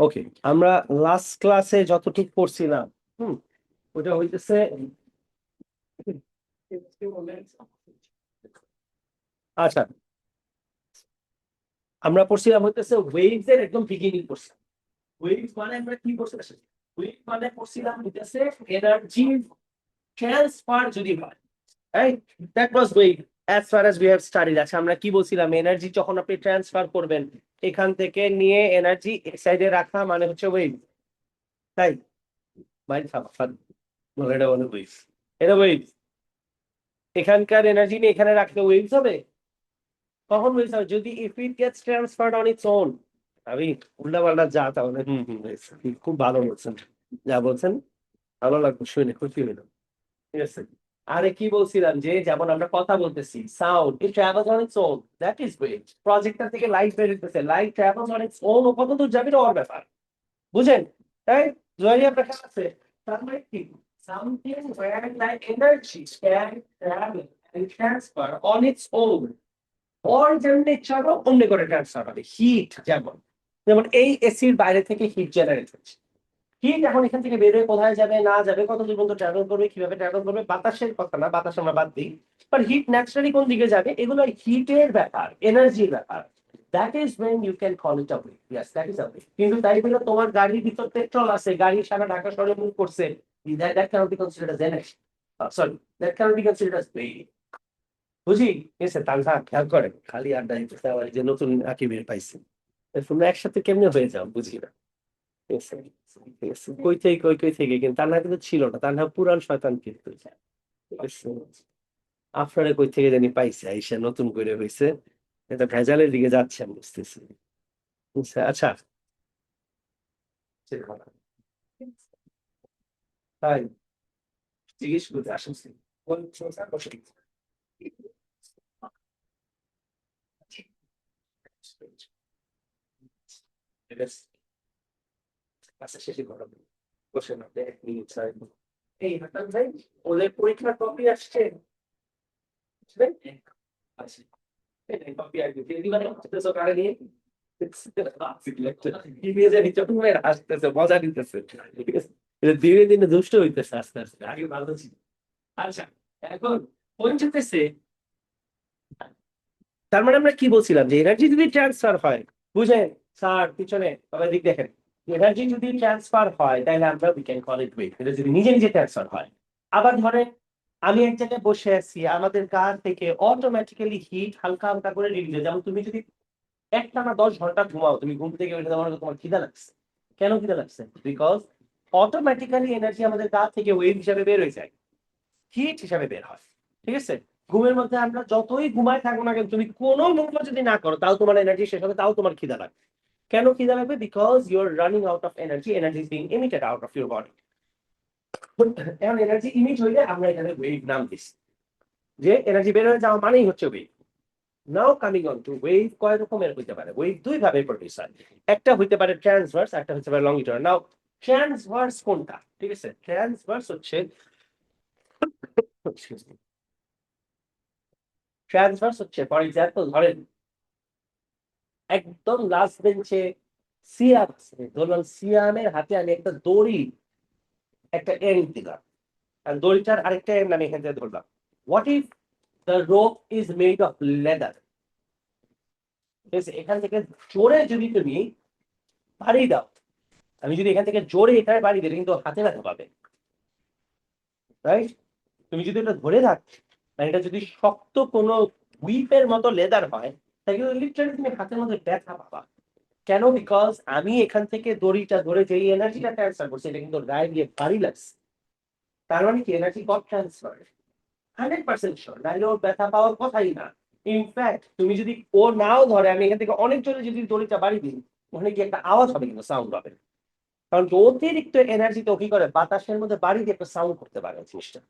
ওকে, আমরা লাস্ট ক্লাসে যতটুকু পড়ছিলাম, হুম, ওটা হইতেছে আচ্ছা, আমরা পড়ছিলাম হইতেছে ওয়েভস এর একদম বিগিনিং পড়ছিলাম। ওয়েভস মানে আমরা কি পড়ছিলাম? ওয়েভ মানে পড়ছিলাম হইতেছে এনার্জি ট্রান্সফার যদি হয়, right? That was wave as far as we have studied. আচ্ছা, আমরা কি বলছিলাম? এনার্জি যখন আপনি ট্রান্সফার করবেন এখান থেকে নিয়ে এনার্জি এক সাইডে রাখা মানে হচ্ছে ওয়েভ, তাই? মাইন্ড ফান এটা বলে ওয়েভ, এটা ওয়েভ। এখানকার এনার্জি নিয়ে এখানে রাখলে ওয়েভস হবে। কখন ওয়েভস হবে? যদি if it gets transferred on its on. আমি উল্টা পাল্টা যা তাহলে খুব ভালো বলছেন, যা বলছেন ভালো লাগবে শুনে, খুশি হইলাম। ঠিক আছে। আরে কি বলছিলাম যে যেমন আমরা কথা বলতেছি, sound it travels on its own, that is wave. Projector থেকে লাইট বের হইতেছে, light travels on its own, ও কত দূর যাবে এটা ওর ব্যাপার। বুঝেন? তাই জয় আপনার কাছে তার মানে কি? Something where like energy can travel and transfer on its own, ওর যেমন ইচ্ছা হবে অমনি করে ট্রান্সফার হবে। হিট যেমন, যেমন এই এসির বাইরে থেকে হিট জেনারেট হচ্ছে। হিট এখন এখান থেকে বের হয়ে কোথায় যাবে না যাবে, কত দূর পর্যন্ত ট্রাভেল করবে, কিভাবে ট্রাভেল করবে, বাতাসের কথা না, বাতাস আমরা বাদ দিই। বাট হিট ন্যাচারালি কোন দিকে যাবে, এগুলো হিটের ব্যাপার, এনার্জির ব্যাপার। That is when you can call it a wave. Yes, that is a wave. কিন্তু তাই বলে তোমার গাড়ির ভিতর পেট্রোল আছে, গাড়ি সারা ঢাকা শহরে মুভ করছে, that cannot be considered as energy. Sorry, that cannot be considered as wave. বুঝি? ঠিক আছে, তানহা খেয়াল করেন, খালি আড্ডা দিতেছে আবার এই যে নতুন আকিবের পাইছি, তোমরা একসাথে কেমনে হয়ে যাও বুঝি না। ঠিক আছে, ঠিক আছে, কই থেকে কই কই থেকে, কিন্তু তানহা কিন্তু ছিল না, তানহা পুরান শয়তান কিন্তু। ঠিক আছে? আপনারা কই থেকে জানি পাইছে, আইসা নতুন করে হয়েছে, এটা ভেজালের দিকে যাচ্ছে আমি বুঝতেছি। আচ্ছা আচ্ছা, তাই জিজ্ঞেস করতে আসছি। কোন সমস্যা? বসে। ঠিক আছে, আচ্ছা শেষে করো, বসে না, 1 মিনিট ছাড়া। এই হাসান ভাই, ওদের পরীক্ষার কপি আসছে, বুঝলেন? আচ্ছা, এই কপি আসবে, দিদিমানে আসতেছে কারে নিয়ে? ইংরেজি নিচে পুরো হাসতেছে, মজা নিতেছে। ঠিক আছে, এটা ধীরে ধীরে দুষ্ট হইতেছে আস্তে আস্তে, আগে ভালো ছিল। আচ্ছা, এখন পৌঁছতেছে। তার মানে আমরা কি বলছিলাম যে এনার্জি যদি ট্রান্সফার হয়, বুঝেন? স্যার পিছনে সবাই দিক দেখেন, এনার্জি যদি ট্রান্সফার হয় তাহলে আমরা we can call it wave, এটা যদি নিজে নিজে ট্রান্সফার হয়। আবার ধরেন আমি এক জায়গায় বসে আছি, আমাদের কার থেকে অটোমেটিক্যালি হিট হালকা হালকা করে রিলিজ হয়। যেমন তুমি যদি একটানা 10 ঘন্টা ঘুমাও, তুমি ঘুম থেকে উঠে তোমার তোমার খিদা লাগছে। কেন খিদা লাগছে? বিকজ অটোমেটিক্যালি এনার্জি আমাদের গা থেকে ওয়েভ হিসাবে বের হয়ে যায়, হিট হিসাবে বের হয়। ঠিক আছে? ঘুমের মধ্যে আমরা যতই ঘুমায় থাকবো না কেন, তুমি কোনো মুভমেন্ট যদি না করো তাও তোমার এনার্জি শেষ হবে, তাও তোমার খিদা লাগবে। কেন খিদা লাগবে? Because you are running out of energy, energy is being emitted out of your body. এখন এনার্জি ইমিট হইলে আমরা এখানে ওয়েভ নাম দিচ্ছি, যে এনার্জি বের হয়ে যাওয়া মানেই হচ্ছে wave. Now coming on to wave, কয় রকমের হইতে পারে? ওয়েভ দুই ভাবে প্রডিউস হয়, একটা হইতে পারে ট্রান্সভার্স, একটা হইতে পারে লংজিটুডাল। নাও ট্রান্সভার্স কোনটা? ঠিক আছে, ট্রান্সভার্স হচ্ছে, ট্রান্সভার্স হচ্ছে ফর এক্সাম্পল ধরেন একদম লাস্ট বেঞ্চে সিয়াম আছে, ধরলাম সিয়ামের হাতে আমি একটা দড়ি, একটা এম দিলাম, আর দড়িটার আরেকটা এম আমি এখান থেকে ধরলাম। What if the rope is made of leather? ঠিক আছে, এখান থেকে জোরে যদি তুমি বাড়ি দাও, আমি যদি এখান থেকে জোরে এখানে বাড়ি দিই, এটা কিন্তু হাতে ব্যথা পাবে, রাইট? তুমি যদি এটা ধরে রাখ, মানে এটা যদি শক্ত কোনো হুইপের মতো লেদার হয়, তাহলে লিটারালি তুমি হাতের মধ্যে ব্যথা পাবা। কেন? বিকজ আমি এখান থেকে দড়িটা ধরে যে এনার্জিটা ট্রান্সফার করছি, এটা কিন্তু গায়ে গিয়ে ভারী লাগছে। তার মানে কি? এনার্জি গট ট্রান্সফার 100% শিওর, নাহলে ওর ব্যথা পাওয়ার কথাই না। ইনফ্যাক্ট তুমি যদি ও নাও ধরে, আমি এখান থেকে অনেক জোরে যদি দড়িটা বাড়ি দিই, ওখানে কি একটা আওয়াজ হবে, কিন্তু সাউন্ড হবে। কারণ কি? অতিরিক্ত এনার্জি তো কি করে, বাতাসের মধ্যে বাড়ি দিয়ে একটা সাউন্ড করতে পারে জিনিসটা।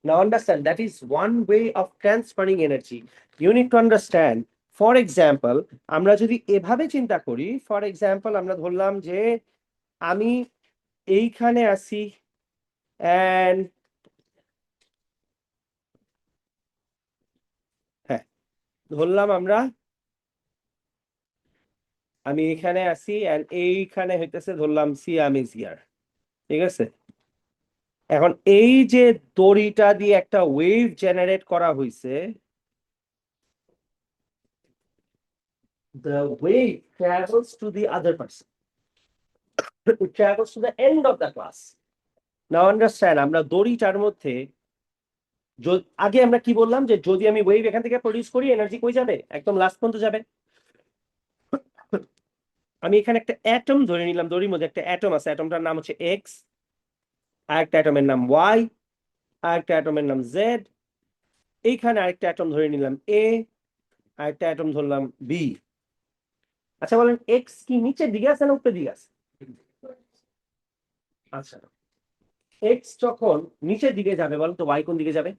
Now understand, that is one way of transferring energy. You need to understand. For example, আমরা যদি এভাবে চিন্তা করি, ফর এক্সাম্পল আমরা ধরলাম যে আমি এইখানে আছি, and হ্যাঁ, ধরলাম আমরা আমি এখানে আছি এন্ড এইখানে হইতেছে ধরলাম সিয়াম ইজ হিয়ার, ঠিক আছে? এখন এই যে দড়িটা দিয়ে একটা ওয়েভ জেনারেট করা হয়েছে, the wave travels to the other person. It travels to the end of the class. Now understand, আমরা দড়িটার মধ্যে আগে আমরা কি বললাম যে যদি আমি ওয়েভ এখান থেকে প্রডিউস করি এনার্জি কই যাবে, একদম লাস্ট পর্যন্ত যাবে। আমি এখানে একটা অ্যাটম ধরে নিলাম, দড়ির মধ্যে একটা অ্যাটম আছে, অ্যাটমটার নাম হচ্ছে এক্স, আর একটা অ্যাটমের নাম ওয়াই, আর একটা অ্যাটমের নাম জেড, এইখানে আরেকটা অ্যাটম ধরে নিলাম এ, আর একটা অ্যাটম ধরলাম বি। আচ্ছা বলেন এক্স কি নিচের দিকে আছে না উপরের দিকে আছে? আচ্ছা, এক্স যখন নিচের দিকে যাবে বলেন তো ওয়াই কোন দিকে যাবে?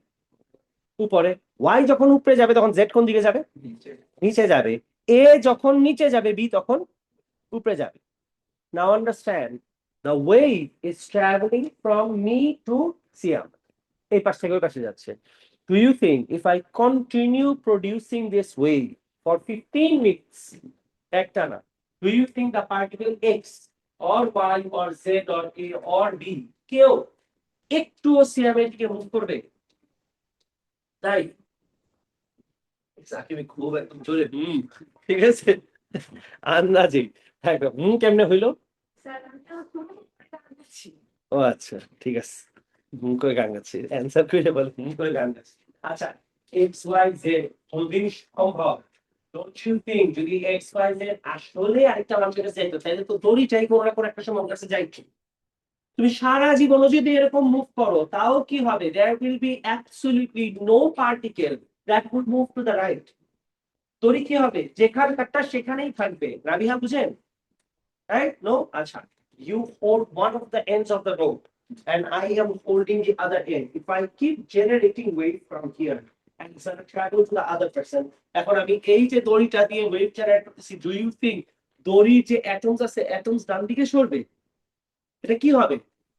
উপরে। ওয়াই যখন উপরে যাবে তখন জেড কোন দিকে যাবে? নিচে যাবে। এ যখন নিচে যাবে বি তখন উপরে যাবে। Now understand, the wave is travelling from me to Siam, এই পাশ থেকে ওই পাশে যাচ্ছে। Do you think if I continue producing this wave for 15 minutes একটানা, do you think the particle X or Y or Z or A or B কেউ একটুও সিয়ামের দিকে মুভ করবে? তাই সাকিব খুব একদম জোরে ঠিক আছে, আন্দাজে একদম কেমনে হইলো? ও আচ্ছা ঠিক আছে, করে গান গাচ্ছি, অ্যান্সার করে বলে করে গান গাচ্ছি। আচ্ছা, এক্স ওয়াই জেড কোনদিন সম্ভব? ডোন্ট ইউ থিঙ্ক যদি এক্স ওয়াই জেড আসলে আরেকটা মানুষের কাছে যাইতো তাহলে তো দড়িটাই কোনো না কোনো একটা সময় ওর কাছে যাইতো। তুমি সারা জীবনও যদি এরকম মুভ করো তাও কি হবে? There will be absolutely no particle that would move to the right. দড়ি কি হবে? যেখানকারটা সেখানেই থাকবে। রাবিহা বুঝেন? Right? No? Acha. You hold one of the ends of the rope and I am holding the other end. If I keep generating wave from here and it's gonna travel to the other person, এখন আমি এই যে দড়িটা দিয়ে wave generate করতেছি, do you think দড়ির যে atoms আছে অ্যাটমস ডান দিকে সরবে? এটা কি হবে?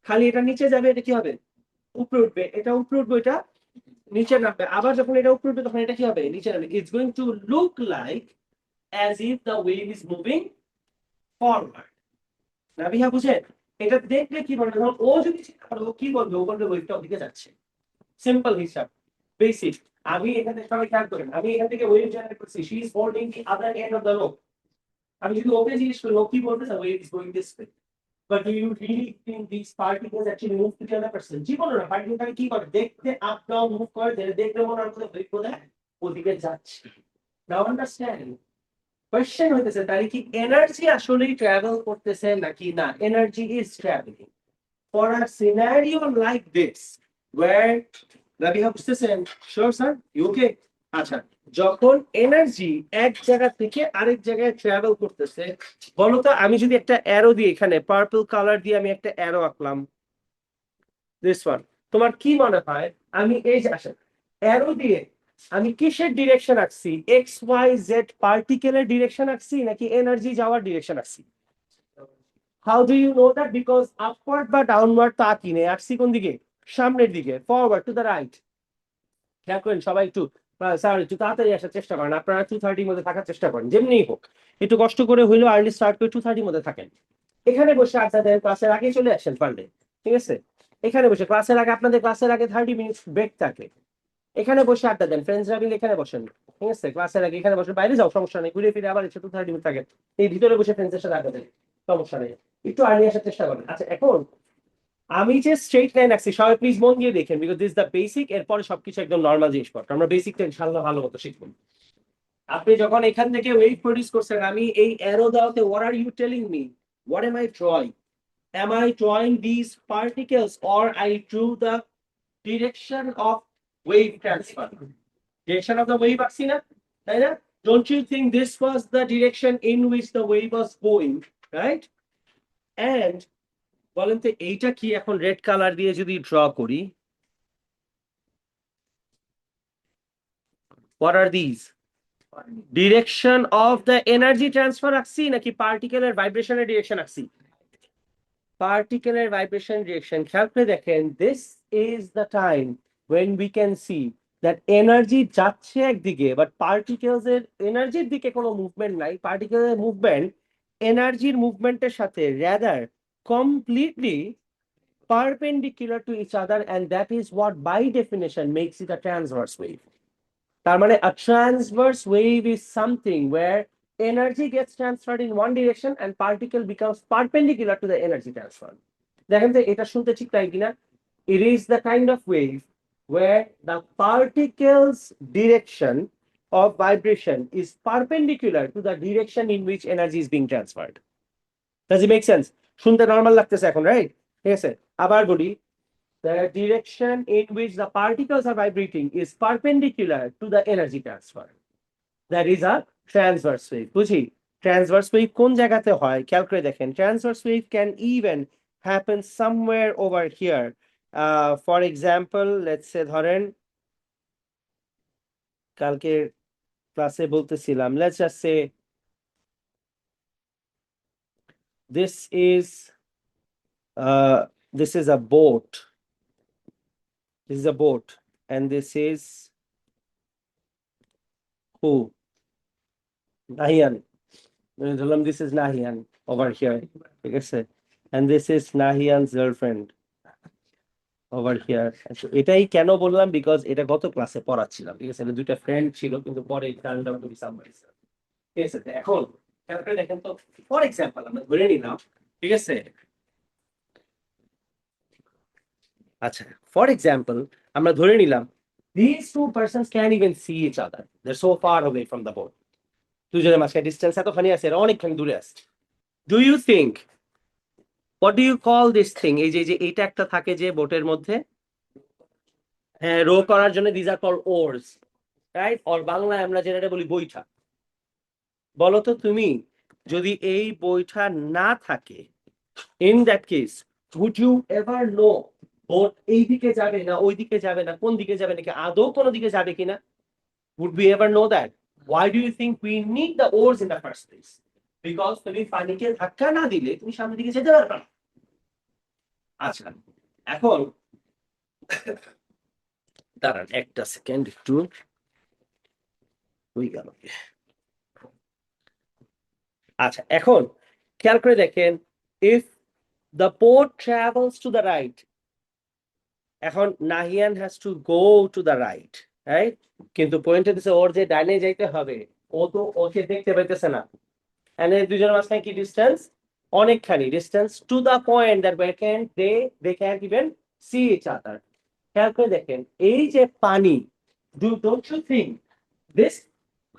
খালি এটা নিচে যাবে, এটা কি হবে? উপরে উঠবে। এটা উপরে উঠবে, এটা নিচে নামবে। আবার যখন এটা উপরে উঠবে তখন এটা কি হবে? নিচে নামবে। It's going to look like as if the wave is moving forward. Rabiha বুঝেন? এটা দেখলে কি বলবে, ধরো ও যদি চিন্তা করে ও কি বলবে, ও বলবে ওয়েভটা ওদিকে যাচ্ছে। সিম্পল হিসাব, বেসিক। আমি এখানে সবাই খেয়াল করেন, আমি এখান থেকে ওয়েভ জেনারেট করছি, she is holding the other end of the rope. আমি যদি ওকে জিজ্ঞেস করি ও কি বলবে, the wave is going this way. But do you really think this particles actually move to the other person? জীবনে না, পার্টিকেলটা কি করে দেখতে আপ ডাউন মুভ করে, দেখলে মনে হয় ওয়েভ বোধহয় ওদিকে যাচ্ছে। নাও আন্ডারস্ট্যান্ড, কোয়েশ্চেন হইতেছে তাহলে কি এনার্জি আসলেই ট্রাভেল করতেছে নাকি না? Energy is travelling. For a scenario like this where, Rabiha বুঝতেছেন? Sure sir, you okay? আচ্ছা, যখন এনার্জি এক জায়গা থেকে আরেক জায়গায় ট্রাভেল করতেছে, বলতো আমি যদি একটা অ্যারো দিই, এখানে পার্পল কালার দিয়ে আমি একটা অ্যারো আঁকলাম, দিস ওয়ান, তোমার কি মনে হয় আমি এই যে আসেন অ্যারো দিয়ে আমি কিসের ডিরেকশন আঁকছি? এক্স ওয়াই জেড পার্টিকেলের ডিরেকশন আঁকছি নাকি এনার্জি যাওয়ার ডিরেকশন আঁকছি? How do you know that? Because upward বা ডাউনওয়ার্ড তো আঁকি নেই, আঁকছি কোন দিকে? সামনের দিকে, ফরওয়ার্ড টু দ্য রাইট। খেয়াল করেন সবাই একটু, স্যার একটু তাড়াতাড়ি আসার চেষ্টা করেন, আপনারা 2:30 মধ্যে থাকার চেষ্টা করেন, যেমনি হোক একটু কষ্ট করে হইলেও আর্লি স্টার্ট করে 2:30 মধ্যে থাকেন। এখানে বসে আড্ডা দেন, ক্লাসের আগে চলে আসেন পারলে, ঠিক আছে? এখানে বসে ক্লাসের আগে, আপনাদের ক্লাসের আগে 30 মিনিট ব্রেক থাকে, এখানে বসে আড্ডা দেন, ফ্রেন্ডসরা মিলে এখানে বসেন, ঠিক আছে? ক্লাসের আগে এখানে বসে, বাইরে যাও সমস্যা নেই, ঘুরে ফিরে আবার এসে 2:30 মিনিট থাকে, এই ভিতরে বসে ফ্রেন্ডসের সাথে আড্ডা দেন, সমস্যা নেই। একটু আর্লি আসার চেষ্টা করেন। আচ্ছা, এখন আমি যে স্ট্রেট লাইন আছি সবাই প্লিজ মন দিয়ে দেখেন, বিকজ দিস দ্য বেসিক, এরপরে সবকিছু একদম নর্মাল জিনিসপত্র, আমরা বেসিকটা ইনশাআল্লাহ ভালো মতো শিখবো। আপনি যখন এখান থেকে ওয়েভ প্রডিউস করছেন, আমি এই অ্যারো দাওতে what are you telling me? What am I drawing? Am I drawing these particles or I drew the direction of wave transfer? Direction of the wave আঁকছি না, তাই না? Don't you think this was the direction in which the wave was going, right? And বলেন তো এইটা কি এখন red colour দিয়ে যদি ড্র করি, what are these? Direction of the energy transfer আঁকছি নাকি পার্টিকেলের ভাইব্রেশনের ডিরেকশন আঁকছি? পার্টিকেলের ভাইব্রেশন ডিরেকশন। খেয়াল করে দেখেন, this is the time when we can see that energy যাচ্ছে একদিকে বাট পার্টিকেলস এর এনার্জির দিকে কোনো মুভমেন্ট নাই, পার্টিকেলের মুভমেন্ট এনার্জির মুভমেন্টের সাথে rather completely perpendicular to each other, and that is what by definition makes it a transverse wave. তার মানে a transverse wave is something where energy gets transferred in one direction and particle becomes perpendicular to the energy transfer. দেখেন তো এটা শুনতে ঠিক তাই কিনা? It is the kind of wave where the particle's direction of vibration is perpendicular to the direction in which energy is being transferred. Does it make sense? শুনতে normal লাগতেছে এখন, রাইট? ঠিক আছে, আবার বলি, the direction in which the particles are vibrating is perpendicular to the energy transfer. That is a transverse wave. বুঝি? Transverse wave কোন জায়গাতে হয় খেয়াল করে দেখেন। Transverse wave can even happen somewhere over here. For example, let's say ধরেন কালকে ক্লাসে বলতেছিলাম, let's just say this is a boat. This is a boat, and this is who? Nahian. This is Nahian over here. ঠিক আছে? And this is Nahian's girlfriend over here. So, এটাই কেন বললাম, because এটা গত ক্লাসে পড়াচ্ছিলাম। ঠিক আছে, এটা দুইটা ফ্রেন্ড ছিল, কিন্তু পরে turned out to be somebody. ঠিক আছে, তো এখন খেয়াল করে দেখেন তো, ফর এক্সাম্পল আমরা ধরে নিলাম, ঠিক আছে, আচ্ছা, ফর এক্সাম্পল আমরা ধরে নিলাম these two persons can't even see each other, they're so far away from the boat. দুজনের মাঝখানে ডিসটেন্স এতখানি আছে, এরা অনেকখানি দূরে আছে। Do you think, what do you call this thing? এই যে এইটা একটা থাকে যে বোটের মধ্যে, হ্যাঁ, রো করার জন্য these are called oars, right? আর বাংলায় আমরা যেটা বলি বৈঠা। বলো তো তুমি, যদি এই বৈঠা না থাকে, in that case would you ever know boat এই দিকে যাবে না ওই দিকে যাবে না, কোন দিকে যাবে, নাকি আদৌ কোনো দিকে যাবে কিনা? Would we ever know that? Why do you think we need the oars in the first place? Because তুমি পানিকে ধাক্কা না দিলে তুমি সামনের দিকে যেতে পারবে না। আচ্ছা, এখন দাঁড়ান একটা সেকেন্ড, একটু হয়ে গেল। আচ্ছা, এখন খেয়াল করে দেখেন, if the boat travels to the right, এখন Nahiyan has to go to the right, right? কিন্তু পয়েন্টে দিছে ওর যে ডাইনে যাইতে হবে, ও তো ওকে দেখতে পাইতেছে না। and এই দুজনের মাঝখানে কি ডিসটেন্স? অনেকখানি distance, to the point that they can't even see each other. খেয়াল করে দেখেন, এই যে পানি, don't you think this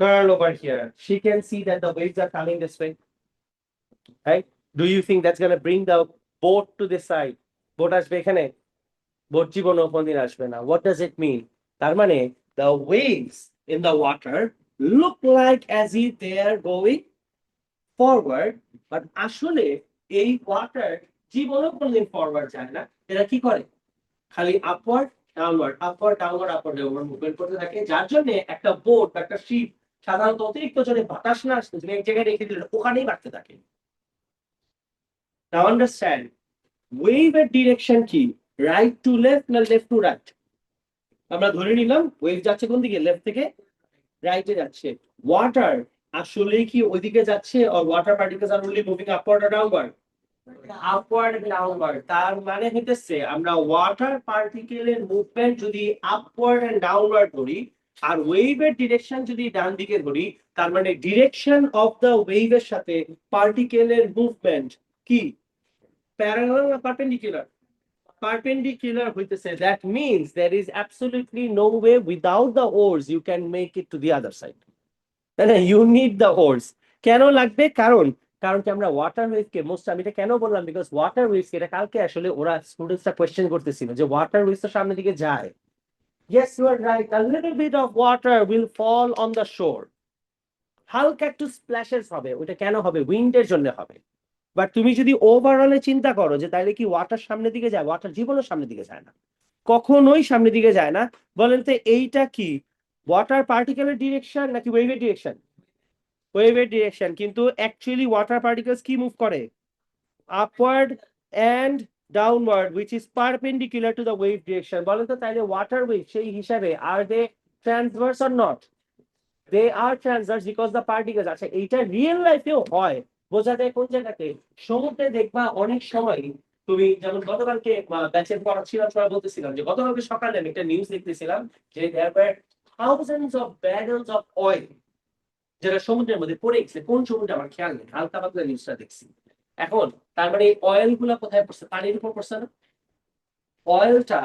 girl over here, she can see that the waves are coming this way, right? Do you think that's going to bring the boat to this side? boat আসবে এখানে? boat জীবনেও কোনদিন আসবে না। what does it mean? তার মানে the waves in the water look like as if they are going forward, but আসলে এই ওয়াটার জীবনেও কোনদিন ফরওয়ার্ড যায় না। এরা কি করে? খালি upward downward, upward downward, upward downward movement করতে থাকে, যার জন্য একটা বোট বা একটা শিপ সাধারণত অতিরিক্ত জোরে বাতাস না আসতে তুমি এক জায়গায় রেখে দিলে ওখানেই বাড়তে থাকে। Now understand, wave এর ডিরেকশন কি? রাইট টু লেফট না লেফট টু রাইট? আমরা ধরে নিলাম ওয়েভ যাচ্ছে কোন দিকে? লেফট থেকে রাইটে যাচ্ছে। ওয়াটার আসলে কি ওইদিকে যাচ্ছে, or water particles are only moving upward or downward? Upward and downward. তার মানে হইতেছে আমরা ওয়াটার পার্টিকেলের মুভমেন্ট যদি আপওয়ার্ড এন্ড ডাউনওয়ার্ড ধরি, আর ওয়েভের ডিরেকশন যদি ডান দিকে ধরি, তার মানে ডিরেকশন অফ দ্য ওয়েভের সাথে পার্টিকেলের মুভমেন্ট কি প্যারালাল না পারপেন্ডিকুলার? Perpendicular হইতেছে, that means there is absolutely no way without the oars you can make it to the other side. You need the oars. কেন লাগবে? কারণ কি আমরা ওয়াটার ওয়েভ কে মোস্ট, আমি এটা কেন বললাম, বিকজ ওয়াটার ওয়েভস, এটা কালকে আসলে ওরা স্টুডেন্টসরা কোশ্চেন করতেছিল যে ওয়াটার ওয়েভস তো সামনের দিকে যায়। Yes, you are right, a little bit of water will fall on the shore, হালকা একটু স্প্ল্যাশেস হবে। ওটা কেন হবে? উইন্ডের জন্য হবে। বাট তুমি যদি ওভারঅলে চিন্তা করো যে তাহলে কি ওয়াটার সামনের দিকে যায়? ওয়াটার জীবনের সামনের দিকে যায় না, কখনোই সামনের দিকে যায় না। বলেন তো এইটা কি ওয়াটার পার্টিকেলের ডিরেকশন নাকি ওয়েভের ডিরেকশন? ওয়েভের ডিরেকশন। কিন্তু অ্যাকচুয়ালি ওয়াটার পার্টিকেলস কি মুভ করে? Upward and downward, which is perpendicular to the wave direction. বলেন তো তাহলে ওয়াটার ওয়েভ সেই হিসাবে আর they transverse or not? They are transverse because the particles, আচ্ছা এইটা রিয়েল লাইফেও হয়, বোঝা যায় কোন জায়গাতে? সমুদ্রে দেখবা অনেক সময় তুমি যেমন গতকালকে ব্যাচের পড়াচ্ছিলাম সবাই বলতেছিলাম যে গতকালকে সকালে আমি একটা নিউজ দেখতেছিলাম যে there were thousands of barrels of oil যেটা সমুদ্রের মধ্যে পড়ে গেছে। কোন সমুদ্রে আমার খেয়াল নেই, হালকা পাতলা নিউজটা দেখছি। এখন তার মানে এই অয়েল গুলা কোথায় পড়ছে? পানির উপর পড়ছে না? অয়েলটা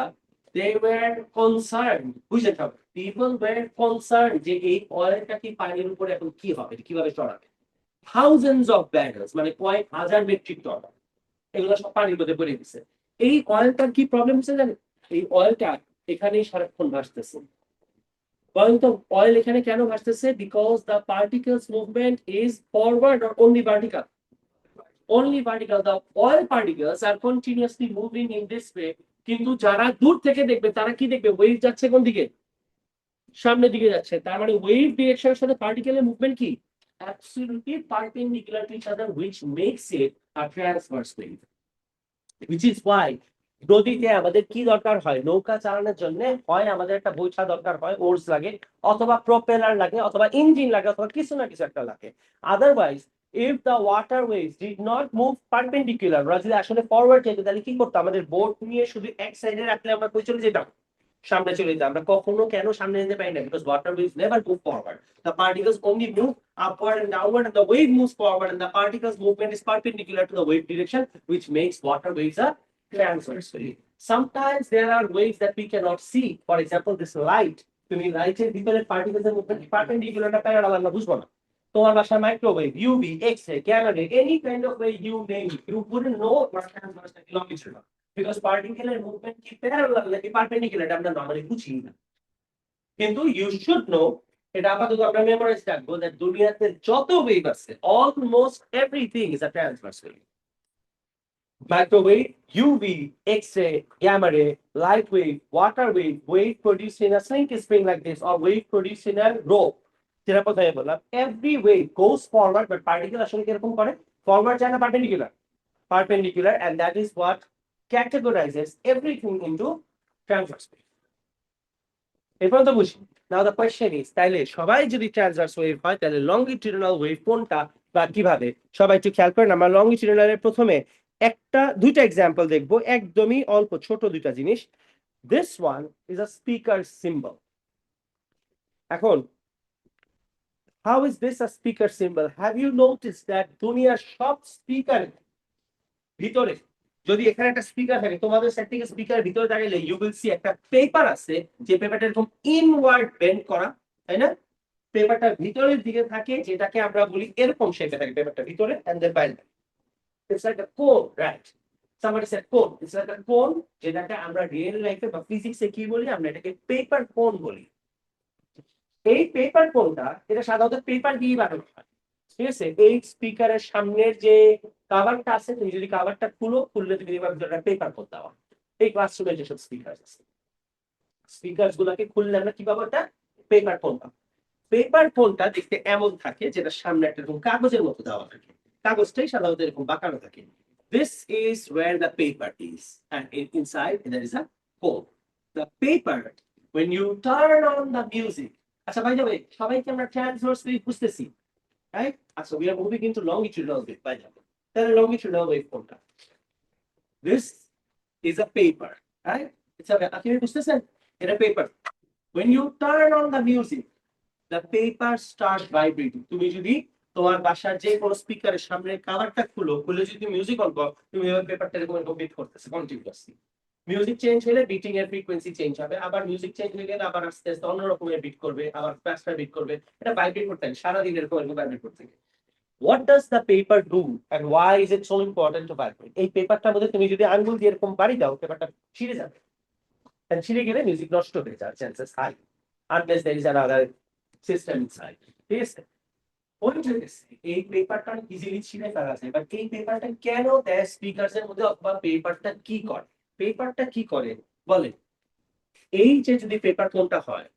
they were concerned, বুঝতে হবে, people were concerned যে এই অয়েলটা কি পানির উপরে এখন কি হবে, কিভাবে চড়াবে। থাউজেন্ডস অফ ব্যারেলস মানে কয়েক হাজার মেট্রিক টন এগুলো সব পানির মধ্যে পড়ে গেছে। এই অয়েলটার কি প্রবলেম হচ্ছে জানেন? এই অয়েলটা এখানেই সারাক্ষণ ভাসতেছে। বলেন তো অয়েল এখানে কেন ভাসতেছে? Because the particles movement is forward or only vertical? Only vertical. The oil particles are continuously moving in this way. কিন্তু যারা দূর থেকে দেখবে তারা কি দেখবে? ওয়েভ যাচ্ছে কোন দিকে? সামনের দিকে যাচ্ছে। তার মানে ওয়েভ ডিরেকশনের সাথে পার্টিকেলের মুভমেন্ট কি? Absolutely perpendicular to each other, which makes it a transverse wave. Which is why নদীতে আমাদের কি দরকার হয়? নৌকা চালানোর জন্য হয় আমাদের একটা বৈঠা দরকার হয়, ওর্স লাগে, অথবা প্রপেলার লাগে, অথবা ইঞ্জিন লাগে, অথবা কিছু না কিছু একটা লাগে। Otherwise if the waterways did not move perpendicular, ওরা যদি আসলে ফরওয়ার্ড যেত তাহলে কি করতো? আমাদের বোট নিয়ে শুধু এক সাইডে রাখলে আমরা কই চলে যেতাম? সামনে চলে যেতাম। আমরা কখনো কেন সামনে যেতে পারি না? Because waterways never move forward. The particles only move upward and downward, and the wave moves forward, and the particles movement is perpendicular to the wave direction, which makes waterways a transverse wave. Sometimes there are waves that we cannot see. For example, this light. তুমি লাইটের ভিতরে particles এর movement perpendicular না parallel আমরা বুঝবো না। তোমার বাসায় microwave, UV, X-ray, gamma ray, any kind of way you name it, you wouldn't know what transverse and longitudinal. Because particle movement কি parallel নাকি perpendicular এটা আমরা normally বুঝি না। কিন্তু you should know, এটা আপাতত আমরা মেমোরাইজ রাখবো, that দুনিয়াতে যত ওয়েভ আছে almost everything is a transverse wave. Microwave, UV, X-ray, gamma ray, light wave, water wave, wave produced in a sink spring like this, or wave produced in a rope. যেটা প্রথমে বললাম, every wave goes forward, but particle আসলে কিরকম করে? Forward যায় না perpendicular? Perpendicular, and that is what categorizes everything into transverse wave. এরপর তো বুঝি। Now the question is, তাইলে সবাই যদি transverse wave হয় তাহলে longitudinal wave কোনটা বা কিভাবে? সবাই একটু খেয়াল করেন। আমরা longitudinal এর প্রথমে দুইটা এক্সাম্পল দেখবো, একদমই অল্প ছোট দুইটা জিনিস। This one is a speaker symbol. এখন how is this a speaker symbol? Have you noticed that দুনিয়ার সব স্পিকার ভিতরে, যদি এখানে একটা স্পিকার থাকে, তোমাদের সেট থেকে স্পিকারের ভিতরে দাঁড়ালে ইউ উইল সি একটা পেপার আছে, যে পেপারটা এরকম ইনওয়ার্ড বেন্ড করা, তাই না? পেপারটা ভিতরের দিকে থাকে, যেটাকে আমরা বলি এরকম শেপে থাকে পেপারটা ভিতরে, এন্ড দেন বাইরে। ইটস লাইক আ কোন, right? somebody said cone. It's like a cone, যেটাকে আমরা রিয়েল লাইফে বা ফিজিক্সে কি বলি? আমরা এটাকে পেপার কোন বলি। এই পেপার কোনটা, এটা সাধারণত পেপার দিয়ে বানানো হয়, ঠিক আছে? এই স্পিকারের সামনের যে কাভারটা আছে, তুমি যদি কাভারটা খুললে তুমি দেখবে ভিতরে পেপার কোন দেওয়া। এই ক্লাসরুমে যেসব স্পিকার আছে, স্পিকার গুলাকে খুললে আমরা কি পাবো? একটা পেপার ফোন পাবো। পেপার ফোনটা দেখতে এমন থাকে, যেটা সামনে একটা এরকম কাগজের মতো দেওয়া থাকে, কাগজটাই সাধারণত এরকম বাঁকানো থাকে। This is where the paper is, and inside there is a cone. The paper, when you turn on the music, আচ্ছা ভাই যাবে সবাইকে আমরা ট্রান্সভার্স ওয়েভ বুঝতেছি, রাইট? আচ্ছা we are moving into longitudinal wave, ভাই যাবে তাহলে longitudinal wave কোনটা? This is a paper, right? It's a আপনি বুঝতেছেন? এটা paper. When you turn on the music, the paper starts vibrating. তুমি যদি তোমার বাসার যে কোনো স্পিকারের সামনে কাভারটা খুলে যদি মিউজিক অন করো, তুমি ওই পেপারটা এরকম বিট করতেছে কন্টিনিউয়াসলি। মিউজিক চেঞ্জ হলে বিটিং এর ফ্রিকোয়েন্সি চেঞ্জ হবে, আবার মিউজিক চেঞ্জ হয়ে গেলে আবার আস্তে আস্তে অন্য রকমের বিট করবে, আবার ফাস্টার বিট করবে। এটা ভাইব্রেট করতে থাকে সারাদিন, এরকম ভাইব্রেট করতে থাকে। What does the paper do and why is it so important to vibrate? এই পেপারটার মধ্যে তুমি যদি আঙ্গুল দিয়ে এরকম বাড়ি দাও, পেপারটা ছিঁড়ে যাবে, and ছিঁড়ে গেলে মিউজিক নষ্ট হয়ে যাওয়ার chances high, unless there is another system inside. ঠিক আছে? এই পেপারটা ইজিলি ছিঁড়ে ফেলা যায়, বাট এই পেপারটা কেন দেয় স্পিকারস এর মধ্যে, অথবা পেপারটা কি করে? পেপারটা কি করে বলেন? এই যে যদি পেপার কোনটা হয়,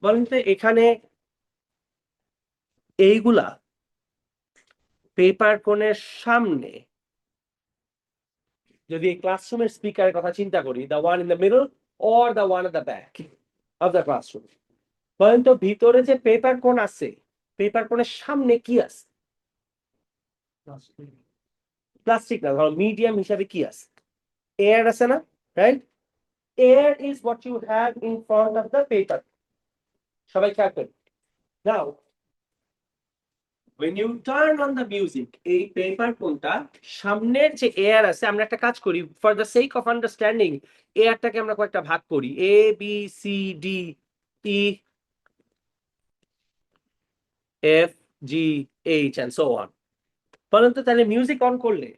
বলেন তো এখানে এইগুলা পেপার কোনের সামনে, যদি এই ক্লাসরুমের স্পিকারের কথা চিন্তা করি, the one in the middle or the one at the back of the classroom, বলেন তো ভিতরে যে পেপার কোন আছে, পেপার কোনের সামনে কি আছে? প্লাস্টিক না, ধরো মিডিয়াম হিসাবে কি আছে? এয়ার আছে না, right? Air is what you have in front of the paper. সবাই খেয়াল করি। Now when you turn on the music, এই পেপার কোনটা, সামনের যে এয়ার আছে, আমরা একটা কাজ করি for the sake of understanding, এয়ারটাকে আমরা কয়েকটা ভাগ করি, A B C D E F G H and so on. বলেন তো তাহলে মিউজিক অন করলে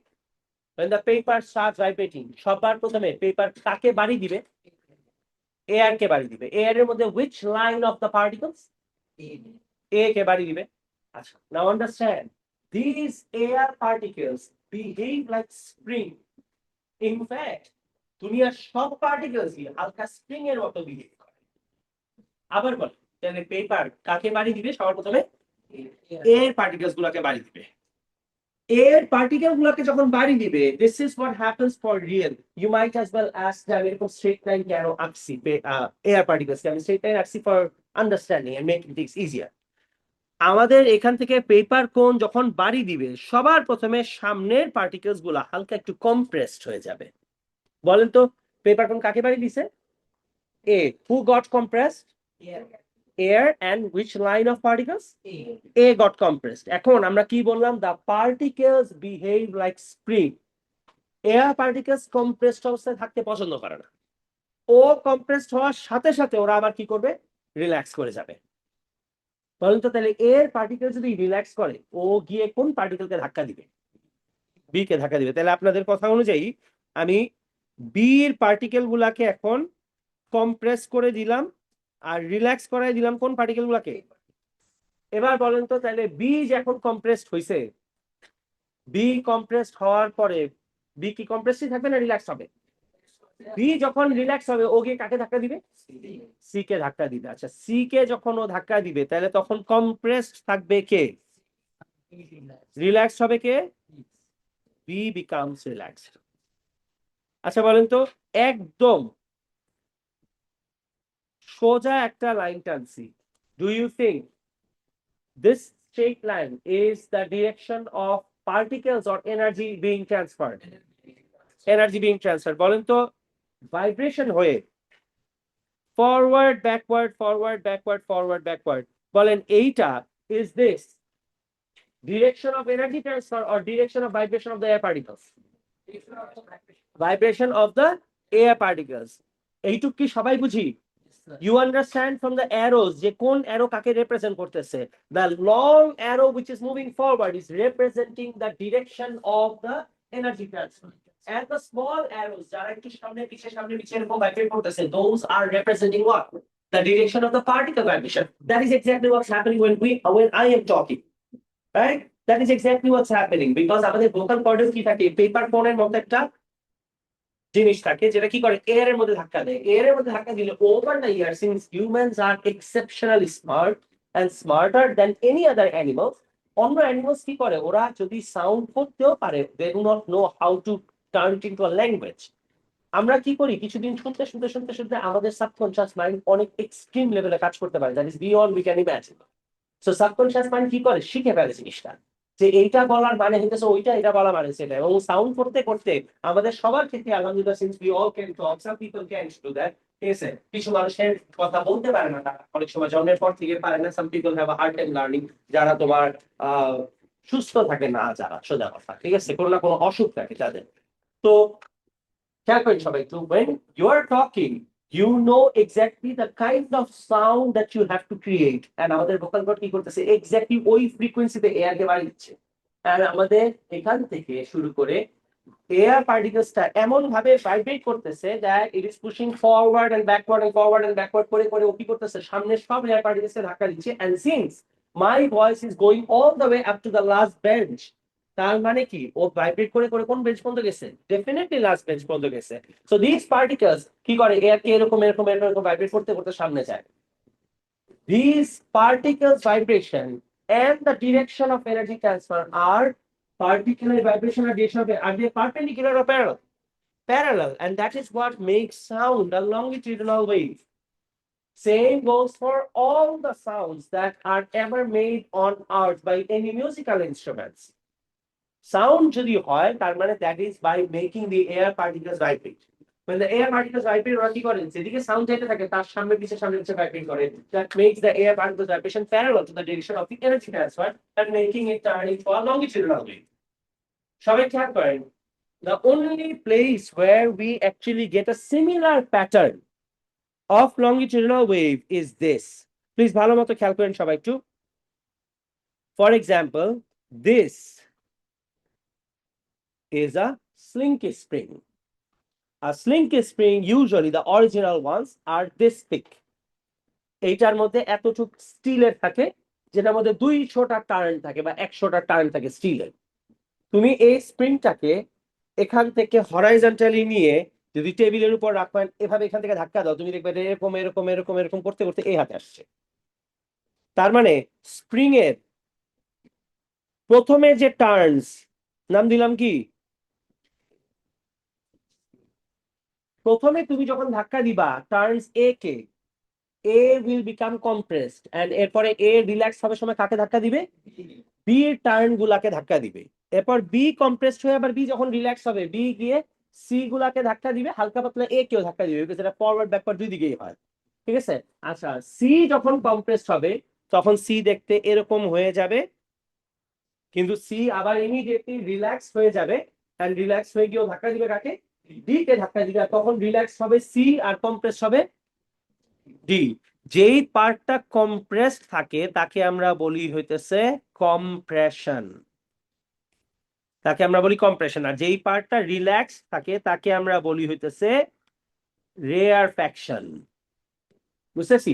when the paper starts vibrating, সবার প্রথমে পেপার কাকে বাড়ি দিবে? এয়ার কে বাড়ি দিবে। এয়ার এর মধ্যে which line of the particles? এ কে বাড়ি দিবে। আচ্ছা, now understand, these air particles behave like spring. In fact, দুনিয়ার সব পার্টিকেলস হালকা স্প্রিং এর মতো বিহেভ করে। আবার বল, তাহলে পেপার কাকে বাড়ি দিবে সবার প্রথমে? এর পার্টিকেলস গুলোকে বাড়ি দিবে। এর পার্টিকেল গুলোকে যখন বাড়ি দিবে, this is what happens for real. You might as well ask যে আমি এরকম স্ট্রেট লাইন কেন আঁকছি, এয়ার পার্টিকেলস আমি স্ট্রেট লাইন আঁকছি for understanding and making things easier. আমাদের এখান থেকে পেপার কোন যখন বাড়ি দিবে, সবার প্রথমে সামনের পার্টিকেলস গুলা হালকা একটু কম্প্রেসড হয়ে যাবে। বলেন তো পেপার কোন কাকে বাড়ি দিছে? A. Who got compressed? Air. And which line of particles? A got compressed. এখন আমরা কি বললাম? The particles behave like spring. Air particles compressed অবস্থায় থাকতে পছন্দ করে না। ও কম্প্রেসড হওয়ার সাথে সাথে ওরা আবার কি করবে? রিল্যাক্স করে যাবে। বলেন তো তাহলে এর পার্টিকেল যদি রিল্যাক্স করে, ও গিয়ে কোন পার্টিকেলকে ধাক্কা দিবে? বি কে ধাক্কা দিবে। তাহলে আপনাদের কথা অনুযায়ী আমি বির পার্টিকেল গুলাকে এখন কম্প্রেস করে দিলাম আর রিল্যাক্স করাই দিলাম কোন পার্টিকেল গুলাকে? এবার বলেন তো তাহলে বি যখন কম্প্রেসড হয়েছে, বি কম্প্রেসড হওয়ার পরে বি কি কম্প্রেসই থাকবে না রিল্যাক্স হবে? বি যখন রিল্যাক্স হবে, ও গিয়ে কাকে ধাক্কা দিবে? সি কে ধাক্কা দিবে। আচ্ছা, সি কে যখন ও ধাক্কা দিবে, তাহলে তখন কম্প্রেসড থাকবে কে? রিল্যাক্স হবে কে? B becomes relaxed. আচ্ছা বলেন তো, একদম সোজা একটা লাইন টানছি, do you think this straight line is the direction of particles or energy being transferred? Energy being transferred. বলেন তো ভাইব্রেশন হয়ে forward backward forward backward forward backward, বলেন এইটা is this direction of energy transfer or direction of vibration of the air particles? Vibration of the air particles. এইটুক কি সবাই বুঝি? You understand from the arrows যে কোন arrow কাকে represent করতেছে? The long arrow which is moving forward is representing the direction of the energy transfer. And the small arrows যারা একটু সামনে পিছে এরকম vibrate করতেছে, those are representing what? The direction of the particle vibration. That is exactly what's happening when I am talking. Right? That is exactly what's happening because আমাদের vocal cords কি থাকে? Paper ফোনের মতো একটা জিনিস থাকে যেটা কি করে এয়ার এর মধ্যে ধাক্কা দেয়। এয়ার এর মধ্যে ধাক্কা দিলে over the ear, since humans are exceptionally smart and smarter than any other animals, অন্য অ্যানিমালস কি করে, ওরা যদি সাউন্ড করতেও পারে, they do not know how to turn it into a language. আমরা কি করি, কিছুদিন শুনতে আমাদের সাবকনশিয়াস মাইন্ড অনেক এক্সট্রিম লেভেলে কাজ করতে পারে, that is beyond we can imagine. So subconscious mind কি করে, শিখে ফেলে জিনিসটা যে এইটা বলার মানে হইতেছে ওইটা, এটা বলা মানে সেটা। এবং সাউন্ড করতে করতে আমাদের সবার ক্ষেত্রে আলহামদুলিল্লাহ since we all can talk, some people can do that, ঠিক আছে। কিছু মানুষের কথা বলতে পারে না, তারা অনেক সময় জন্মের পর থেকে পারে না। Some people have a hard time learning, যারা তোমার সুস্থ থাকে না, যারা সোজা কথা, ঠিক আছে, কোনো না কোনো অসুখ থাকে তাদের। তো খেয়াল করেন সবাই, তো when you are talking you know exactly the kind of sound that you have to create, and আমাদের ভোকাল কর্ড কি করতেছে, এক্স্যাক্টলি ওই ফ্রিকোয়েন্সিতে এয়ার কে বাড়ি দিচ্ছে। আর আমাদের এখান থেকে শুরু করে এয়ার পার্টিকেলসটা এমন ভাবে ভাইব্রেট করতেছে that it is pushing forward and backward করে করে ও কি করতেছে, সামনের সব এয়ার পার্টিকেলসে ধাক্কা দিচ্ছে। And since my voice is going all the way up to the last bench, তার মানে কি ও ভাইব্রেট করে করে কোন বেঞ্চ পর্যন্ত গেছে? ডেফিনেটলি লাস্ট বেঞ্চ পর্যন্ত গেছে। সো দিস পার্টিকেলস কি করে, এয়ারকে এরকম ভাইব্রেট করতে করতে সামনে যায়। These particles vibration and the direction of energy transfer are particular vibration or direction of, are they perpendicular or parallel? Parallel, and that is what makes sound a longitudinal wave. Same goes for all the sounds that are ever made on earth by any musical instruments. Sound যদি হয় তার মানে that is by making the air particles vibrate. when the air particles vibrate ওরা কি করে যেদিকে sound যেতে থাকে তার সামনে পিছে ভাইব্রেট করে, that makes the air particles vibration parallel to the direction of the energy transfer and making it turning for a longitudinal wave. সবাই খেয়াল করেন, the only place where we actually get a similar pattern of longitudinal wave is this. Please ভালো মতো খেয়াল করেন সবাই একটু। For example, this is a slinky spring. A slinky spring, usually the original ones are this thick. এইটার মধ্যে এতটুক স্টিলের থাকে যেটার মধ্যে 200টা টার্ন থাকে বা 100টা টার্ন থাকে স্টিলের। তুমি এই স্প্রিংটাকে এখান থেকে হরাইজন্টালি নিয়ে যদি টেবিলের উপর রাখবেন এভাবে এখান থেকে ধাক্কা দাও, তুমি দেখবে এরকম এরকম এরকম এরকম করতে করতে এই হাতে আসছে। তার মানে স্প্রিং এর প্রথমে যে টার্নস নাম দিলাম কি, প্রথমে তুমি যখন ধাক্কা দিবা টার্নস এ কে, A will become compressed and এরপরে এ রিল্যাক্স হবে সময় কাকে ধাক্কা দিবে, বি এর টার্ন গুলাকে ধাক্কা দিবে। এরপর বি কম্প্রেসড হয়ে আবার বি যখন রিল্যাক্স হবে বি গিয়ে সি গুলাকে ধাক্কা দিবে, হালকা পাতলা এ কেও ধাক্কা দিবে, বিকজ এটা ফরওয়ার্ড ব্যাকওয়ার্ড দুই দিকেই হয়। ঠিক আছে, আচ্ছা সি যখন কম্প্রেসড হবে তখন সি দেখতে এরকম হয়ে যাবে, কিন্তু সি আবার ইমিডিয়েটলি রিল্যাক্স হয়ে যাবে এন্ড রিল্যাক্স হয়ে গিয়েও ধাক্কা দিবে কাকে, ডি কে ধাক্কা দিবে, আর তখন রিল্যাক্স হবে সি আর কম্প্রেস হবে ডি। যেই পার্টটা কম্প্রেসড থাকে তাকে আমরা বলি হইতেছে কম্প্রেশন, তাকে আমরা বলি কম্প্রেশন, আর যেই পার্টটা রিল্যাক্স থাকে তাকে আমরা বলি হইতেছে রেয়ারফ্যাকশন। বুঝতেছি?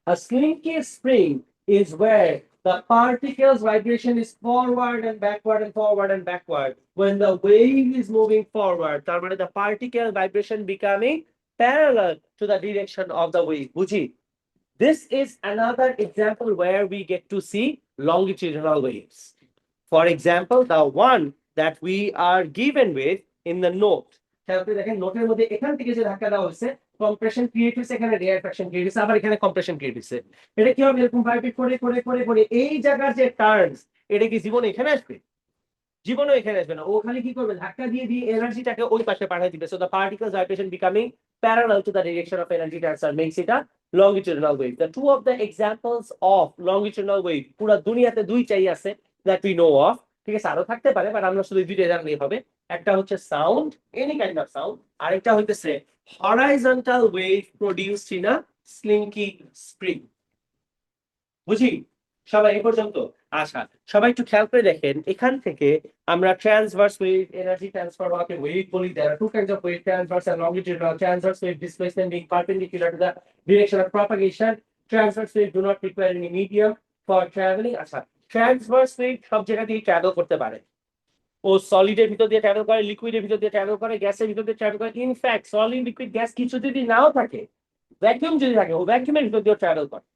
A slinky spring is where the particles vibration is forward and backward and forward and backward. When the wave is moving forward, তার মানে the particle vibration becoming parallel to the direction of the wave. বুঝি? This is another example where we get to see longitudinal waves. For example, the one that we are given with in the note. দেখেন নোটের মধ্যে এখান থেকে যে ধাক্কা দেওয়া হয়েছে কম্প্রেশন ক্রিয়েট হয়েছে, এখানে রেয়ারফ্যাকশন ক্রিয়েট হয়েছে, আবার এখানে কম্প্রেশন ক্রিয়েট হয়েছে। এটা কি হবে, এরকম ভাইব্রেট করে করে করে করে এই জায়গার যে টার্নস, এটা কি জীবনে এখানে আসবে? জীবনে এখানে আসবে না, ওখানে কি করবে ধাক্কা দিয়ে দিয়ে এনার্জিটাকে ওই পাশে পাঠিয়ে দিবে। So the particles vibration becoming parallel to the direction of energy transfer makes it a longitudinal wave. The two of the examples of longitudinal wave পুরো দুনিয়াতে দুইটাই আছে that we know of। ঠিক আছে, আরো থাকতে পারে বাট আমরা শুধু দুইটা জানলেই হবে। একটা হচ্ছে sound, any kind of sound, আরেকটা হইতেছে horizontal wave produced in a slinky spring। বুঝি সবাই এই পর্যন্ত? আচ্ছা সবাই একটু খেয়াল করে দেখেন, এখান থেকে আমরা ট্রান্সভার্স ওয়েভ, এনার্জি ট্রান্সফার ওকে ওয়েভ বলি। there are two kinds of wave, transverse and longitudinal. Transverse wave displacement being perpendicular to the direction of propagation. Transverse wave do not require any medium for traveling. আচ্ছা transverse wave সব জায়গাতেই travel করতে পারে, ও সলিডের ভিতর দিয়ে travel করে, লিকুইডের ভিতর দিয়ে ট্রাভেল করে, গ্যাসের ভিতর দিয়ে ট্রাভেল করে। ইনফ্যাক্ট সলিড লিকুইড গ্যাস কিছু যদি নাও থাকে, ভ্যাকুয়াম যদি থাকে, ও ভ্যাকুয়ামের ভিতর দিয়ে ট্রাভেল করে।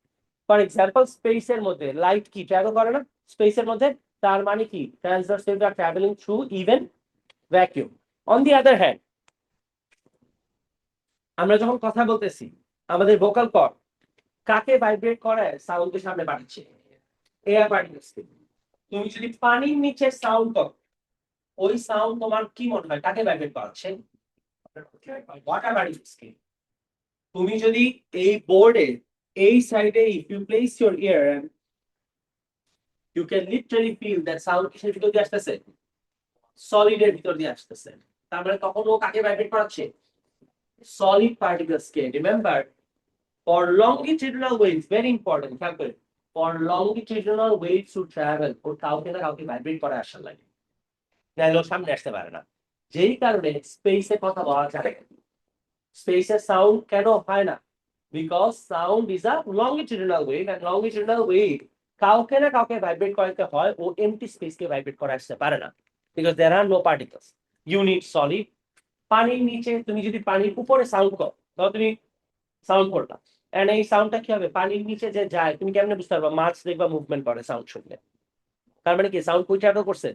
ফর এক্সাম্পল স্পেসের মধ্যে লাইট কি ট্রাভেল করে না স্পেসের মধ্যে, তার মানে কি transverse wave are travelling through even vacuum. On the other hand, আমরা যখন কথা বলতেছি আমাদের ভোকাল কর্ড কাকে ভাইব্রেট করে, সাউন্ডের সামনে পাঠাচ্ছে এয়ার পার্টিকেলসকে। তুমি যদি পানির নিচে সাউন্ড করো, ওই সাউন্ড তোমার কি মনে হয় কাকে ভাইব্রেট করাচ্ছে, ওয়াটার পার্টিকেলসকে। তুমি যদি এই বোর্ডে এই সাইডে if you place your ear, you can literally feel that sound কিসের ভিতর দিয়ে আসতেছে, সলিডের ভিতর দিয়ে আসতেছে। তার মানে তখন ও কাকে ভাইব্রেট করাচ্ছে, solid particles K. Remember for longitudinal waves, very important, খেয়াল করে, for longitudinal waves to travel ও কাউকে না কাউকে ভাইব্রেট করে আসার লাগে, নাহলে ও সামনে আসতে পারে না। যেই কারণে স্পেসে কথা বলা যায়, স্পেসে সাউন্ড কেন হয় না, because sound is a longitudinal wave, and longitudinal wave কাউকে না কাউকে ভাইব্রেট করাতে হয়, ও এমটি স্পেসকে ভাইব্রেট করে আসতে পারে না, because there are no particles. You need solid. পানির নিচে তুমি যদি পানির উপরে সাউন্ড করো, তাহলে তুমি সাউন্ড করলা, এন্ড এই সাউন্ডটা কি হবে, পানির নিচে যে যায় তুমি কেমনে বুঝতে পারবা, মাছ দেখবা মুভমেন্ট করে সাউন্ড শুনলে। তার মানে কি সাউন্ড কই ট্রাভেল করছে,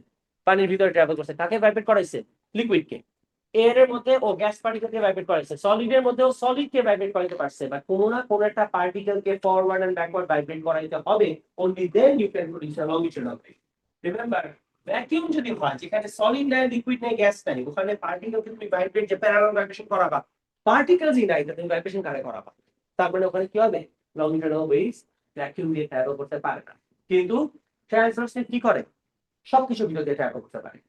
পানির ভিতরে ট্রাভেল করছে। কাকে ভাইব্রেট করাইছে, লিকুইডকে। এর মধ্যে ও গ্যাস পার্টিকেলকে ভাইব্রেট করাইছে, সলিডের মধ্যে ও সলিডকে ভাইব্রেট করাইতে পারছে, বাট কোনো না কোনো একটা পার্টিকেলকে ফরওয়ার্ড এন্ড ব্যাকওয়ার্ড ভাইব্রেট করাইতে হবে, only then you can produce a longitudinal wave. Remember, vacuum যদি হয় যেখানে সলিড নাই লিকুইড নাই গ্যাস নাই ওখানে পার্টিকেলকে তুমি ভাইব্রেট যে প্যারালাল ভাইব্রেশন করাবা পার্টিকেলসই নাই তুমি ভাইব্রেশন কারে করাবা তার মানে ওখানে কি হবে লংজিটিউডাল ওয়েভস ভ্যাকিউম দিয়ে ট্রাভেল করতে পারে না কিন্তু ট্রান্সভার্স কি করে সবকিছু ভিতর দিয়ে ট্রাভেল করতে পারে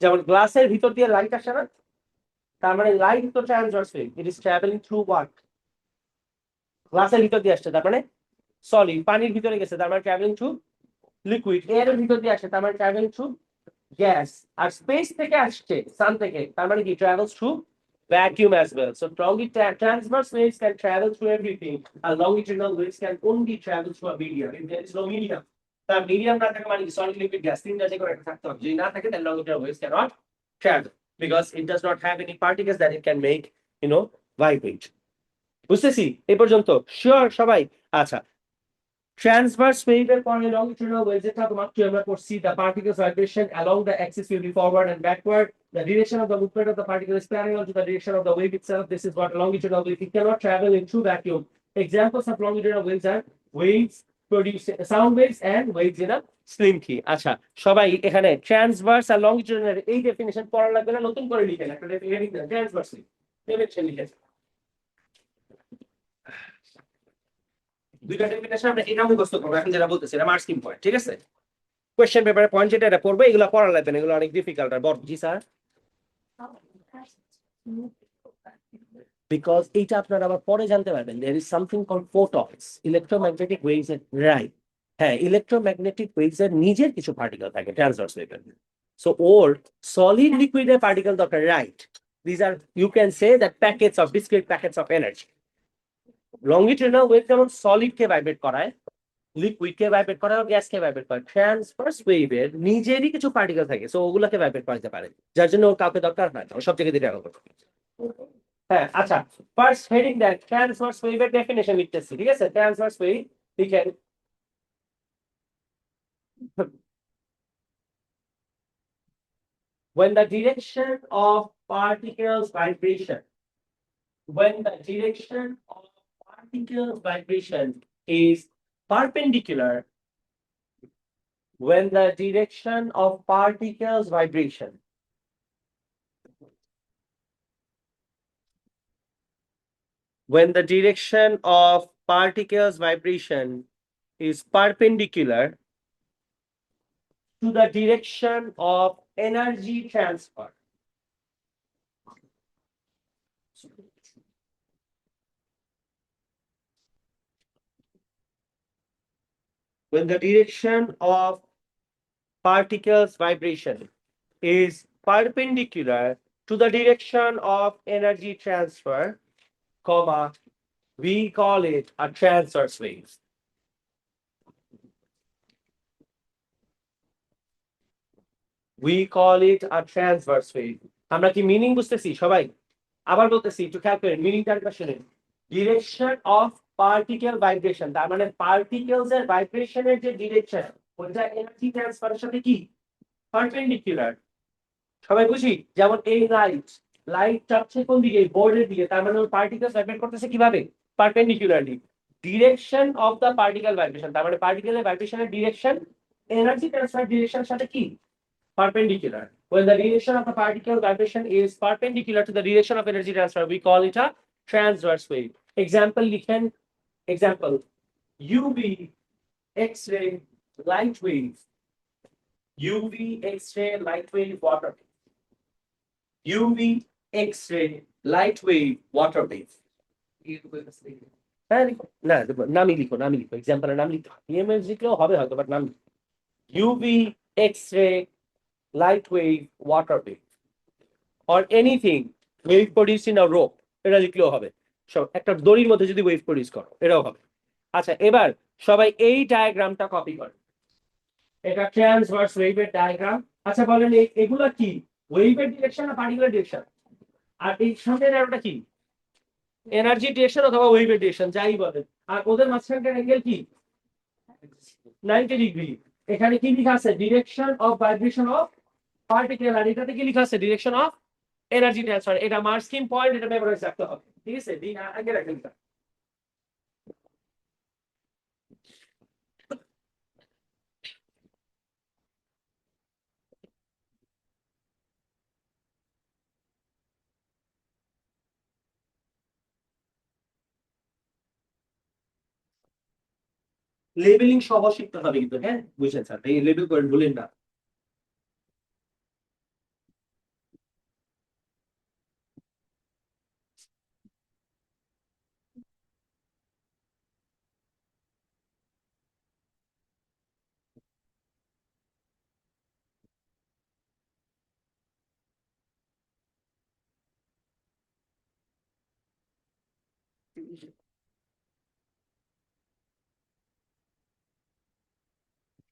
যেমন গ্লাসের ভিতর দিয়ে লাইট আসে না তার মানে লাইট তো transverse wave it is travelling through what গ্লাসের ভিতর দিয়ে আসছে তার মানে সলিড পানির ভিতরে গেছে তার মানে ট্রাভেলিং থ্রু লিকুইড এর ভিতর দিয়ে আসে তার মানে ট্রাভেলিং থ্রু গ্যাস আর স্পেস থেকে আসছে সান থেকে তার মানে কি travels through vacuum as well. So transverse waves can travel through everything. And longitudinal waves can only travel through a medium. If there is no medium, the medium না থাকে মানে solid liquid gas তিনটা যে করে থাকতে হবে যদি না থাকে then longitudinal waves cannot travel because it does not have any particles that it can make vibrate. বুঝতেছি এই পর্যন্ত শিওর সবাই আচ্ছা Transverse wave and longitudinal waves the particles vibration along the axis will be forward and backward. The direction of the movement of the particle is parallel to the direction of the wave itself. This is what longitudinal wave. It cannot travel in true vacuum. Examples of longitudinal waves are waves produce sound waves and waves in a slim key. আচ্ছা সবাই এখানে transverse আর লংজিটিউডাল এই definition পড়া লাগবে না নতুন করে লিখেন একটা ডেফিনিশন ট্রান্সভার্স ডেফিনিশন লিখেন দুইটা ডেফিনিশন আমরা এটা মুখস্থ করব এখন যেটা বলতেছি এটা মার্কস পয়েন্ট ঠিক আছে কোশ্চেন পেপারে পয়েন্ট যেটা এটা পড়বে এগুলো পড়া লাগবে না এগুলো অনেক ডিফিকাল্ট আর বড় জি স্যার বিকজ এইটা আপনারা আবার পরে জানতে পারবেন there is something called photons electromagnetic waves এর রাইট হ্যাঁ ইলেকট্রোম্যাগনেটিক ওয়েভস এর নিজের কিছু পার্টিকেল থাকে ট্রান্সভার্স ওয়েভের সো ওর সলিড লিকুইডের পার্টিকেল দরকার রাইট দিস আর you can say that packets of discrete packets of energy longitudinal wave যেমন সলিড কে ভাইব্রেট করায় লিকুইড কে ভাইব্রেট করায় গ্যাস কে ভাইব্রেট করে ট্রান্সভার্স ওয়েভের নিজেরই কিছু পার্টিকেল থাকে সো ওগুলোকে ভাইব্রেট করাতে পারে যার জন্য ওর কাউকে দরকার হয় না সব জায়গায় ট্রাভেল করতে হ্যাঁ আচ্ছা ফার্স্ট হেডিং দেন ট্রান্সভার্স ওয়েভের ডেফিনিশন লিখতেছি ঠিক আছে ট্রান্সভার্স ওয়েভ লিখেন when the direction of particles vibration is perpendicular when the direction of particles vibration is perpendicular to the direction of energy transfer. When the direction of particles vibration is perpendicular to the direction of energy transfer, comma, we call it a transverse wave. We call it a transverse wave. আমরা কি meaning বুঝতেছি সবাই আবার বলতেছি একটু খেয়াল করেন মিনিংটার কোশ্চেনে ডিরেকশন অফ পার্টিকেল ভাইব্রেশন তার মানে পার্টিকেলস এর ভাইব্রেশনের যে ডিরেকশন ওটা এনার্জি ট্রান্সফারের সাথে কি পারপেন্ডিকুলার সবাই বুঝি যেমন এই লাইট যাচ্ছে কোন দিকে বোর্ডের দিকে তার মানে পার্টিকেলস ভাইব্রেট করতেছে কিভাবে perpendicularly direction of the particle vibration তার মানে পার্টিকেলের ভাইব্রেশনের ডিরেকশন এনার্জি ট্রান্সফার ডিরেকশনের সাথে কি perpendicular. When the direction of the particle vibration is perpendicular to the direction of energy transfer, we call it a transverse wave. Example, UV, X-ray, light wave. UV, X-ray, light wave, water wave. UV, X-ray, light wave, water wave. না নামই লিখো এক্সাম্পলের নাম লিখতে হবে EMS লিখলেও হবে হয়তো but নাম UV, X-ray, light wave, water wave, or anything wave produced in a rope এটা লিখলেও হবে সব একটা দড়ির মধ্যে যদি ওয়েভ প্রডিউস করো এটাও হবে আচ্ছা এবার সবাই এই ডায়াগ্রামটা কপি করো এটা ট্রান্সভার্স ওয়েভের ডায়াগ্রাম আচ্ছা বলেন এগুলা কি ওয়েভের ডিরেকশন না পার্টিকুলার ডিরেকশন আর এই সামনের অ্যারোটা কি এনার্জি ডিরেকশন অথবা ওয়েভের ডিরেকশন যাই বলেন আর ওদের মাঝখানকার অ্যাঙ্গেল কি 90 ডিগ্রি এখানে কি লেখা আছে direction of vibration of particle আর এটাতে কি লেখা আছে ডিরেকশন অফ এনার্জি ট্রান্সফার এটা মার্কস পয়েন্ট এটা মেমোরাইজ রাখতে হবে ঠিক আছে দিন আগে রাখেন লেবেলিং সহ শিখতে হবে কিন্তু, হ্যাঁ বুঝছেন স্যার, এই লেবেল করেন বলেন না।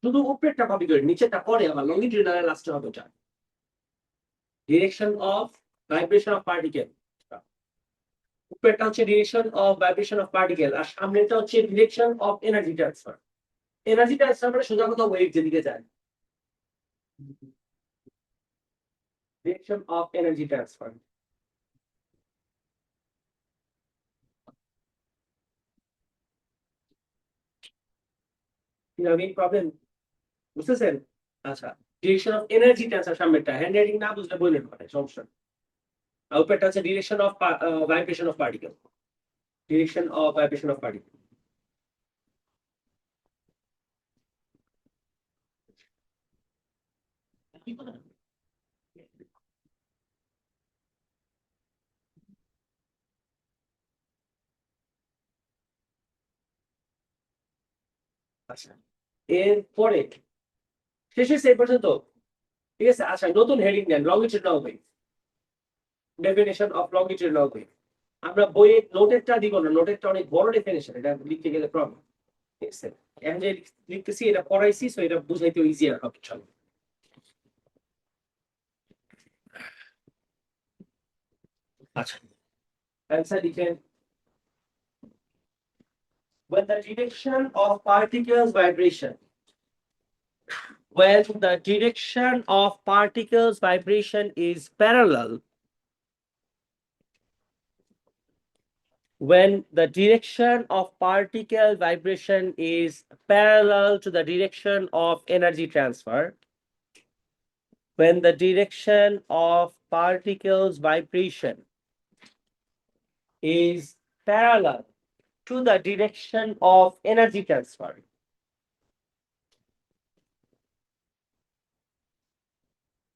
শুধু উপরেরটা কপি করে নিচেরটা পরে আবার লংগিটিউডাল লাস্টে হবে ওটা। Direction of vibration of particle, উপরেরটা হচ্ছে direction of vibration of particle, আর সামনেরটা হচ্ছে direction of energy transfer. Energy transfer মানে সোজা কথা ওয়েভ যেদিকে যায়, direction of energy transfer. Problem বুঝতেছেন? আচ্ছা, ডিরেকশন অফ এনার্জি ট্রান্সফার সামনেরটা, হ্যান্ড রাইটিং না বুঝলে বললেন পারে সমস্যা নেই। আর উপরেরটা হচ্ছে direction of vibration of particle, direction of vibration of particle. আচ্ছা, এরপরে শেষে সেই পর্যন্ত, ঠিক আছে? আচ্ছা, নতুন হেডিং দেন, longitudinal wave, definition of longitudinal wave. আমরা বইয়ে নোটেরটা দিব না, নোটেরটা অনেক বড় ডেফিনেশন, এটা লিখতে গেলে প্রবলেম, ঠিক আছে? এখন যে লিখতেছি এটা পড়াইছি, সো এটা বুঝাইতে ইজিয়ার হবে, চলো। আচ্ছা, অ্যান্সার লিখেন। When the direction of particles vibration, when the direction of particles vibration is parallel, when the direction of particle vibration is parallel to the direction of energy transfer, when the direction of particles vibration is parallel to the direction of energy transfer,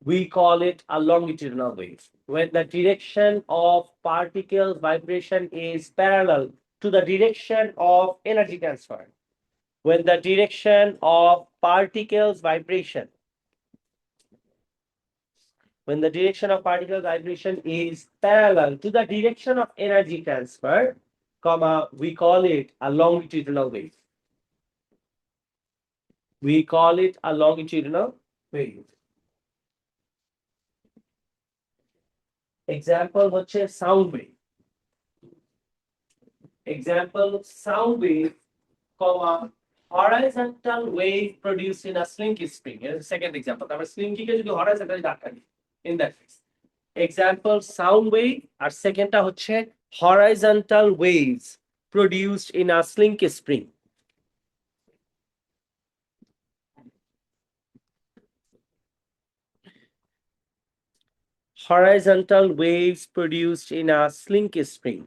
we call it a longitudinal wave. When the direction of particle vibration is parallel to the direction of energy transfer, when the direction of particles vibration, when the direction of particle vibration is parallel to the direction of energy transfer, comma, we call it a longitudinal wave. We call it a longitudinal wave. Example হচ্ছে sound wave. Example sound wave, comma, horizontal wave produced in a slinky spring. Here's the second example. আমরা slinky কে যদি horizontal ধাক্কা দিই, in that case. Example sound wave, আর সেকেন্ডটা হচ্ছে horizontal waves produced in a slinky spring. Horizontal waves produced in a slinky spring.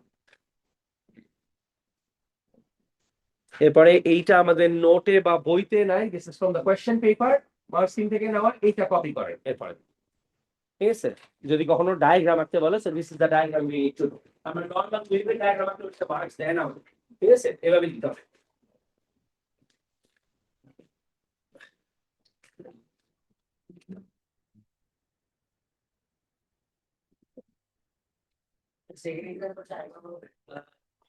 এরপরে এইটা আমাদের নোটে বা বইতে নাই, this is from the question paper, marking থেকে নেওয়া, এইটা কপি করেন এরপরে, ঠিক আছে? যদি কখনো ডায়াগ্রাম আঁকতে বলে, so this is the diagram we need to do. আমরা নরমাল ওয়েভের ডায়াগ্রাম আঁকতে হচ্ছে মার্কস দেয় না, ঠিক আছে? এভাবে দিতে হবে। Second example diagram হবে,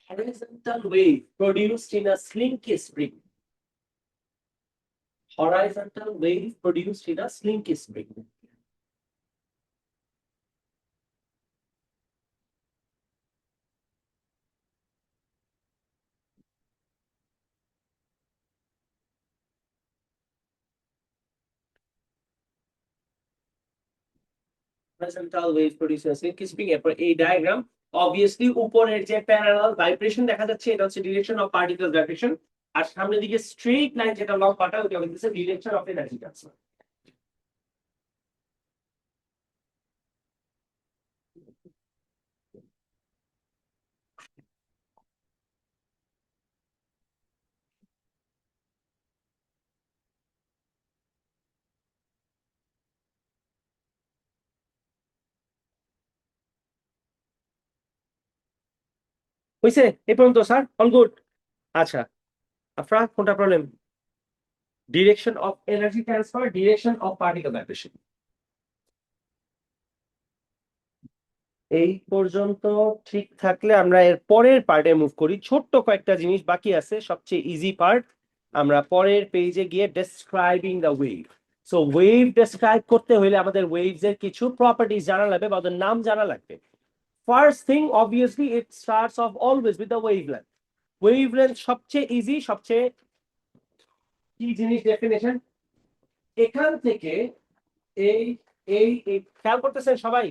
horizontal wave produced in a slinky spring. Horizontal wave produced in a slinky spring. Horizontal wave produced in a slinky spring, এরপর এই ডায়াগ্রাম, obviously উপরের যে প্যারালাল ভাইব্রেশন দেখা যাচ্ছে এটা হচ্ছে ডিরেকশন অফ পার্টিকেল ভাইব্রেশন, আর সামনের দিকে স্ট্রেট লাইন যেটা লম্বাটা ওটা হচ্ছে ডিরেকশন অফ এনার্জি ট্রান্সফার। হয়েছে এই পর্যন্ত স্যার? All good. আচ্ছা আফরা, কোনটা problem? Direction of energy transfer, direction of particle vibration. এই পর্যন্ত ঠিক থাকলে আমরা এর পরের পার্টে মুভ করি। ছোট্ট কয়েকটা জিনিস বাকি আছে, সবচেয়ে ইজি পার্ট। আমরা পরের পেজে গিয়ে describing the wave. So wave describe করতে হলে আমাদের ওয়েভস এর কিছু প্রপার্টিজ জানা লাগবে বা ওদের নাম জানা লাগবে। First thing obviously it starts of always with the wavelength. Wavelength সবচেয়ে ইজি, সবচেয়ে কি জিনিস ডেফিনেশন। এখান থেকে এই এই এই খেয়াল করতেছেন সবাই?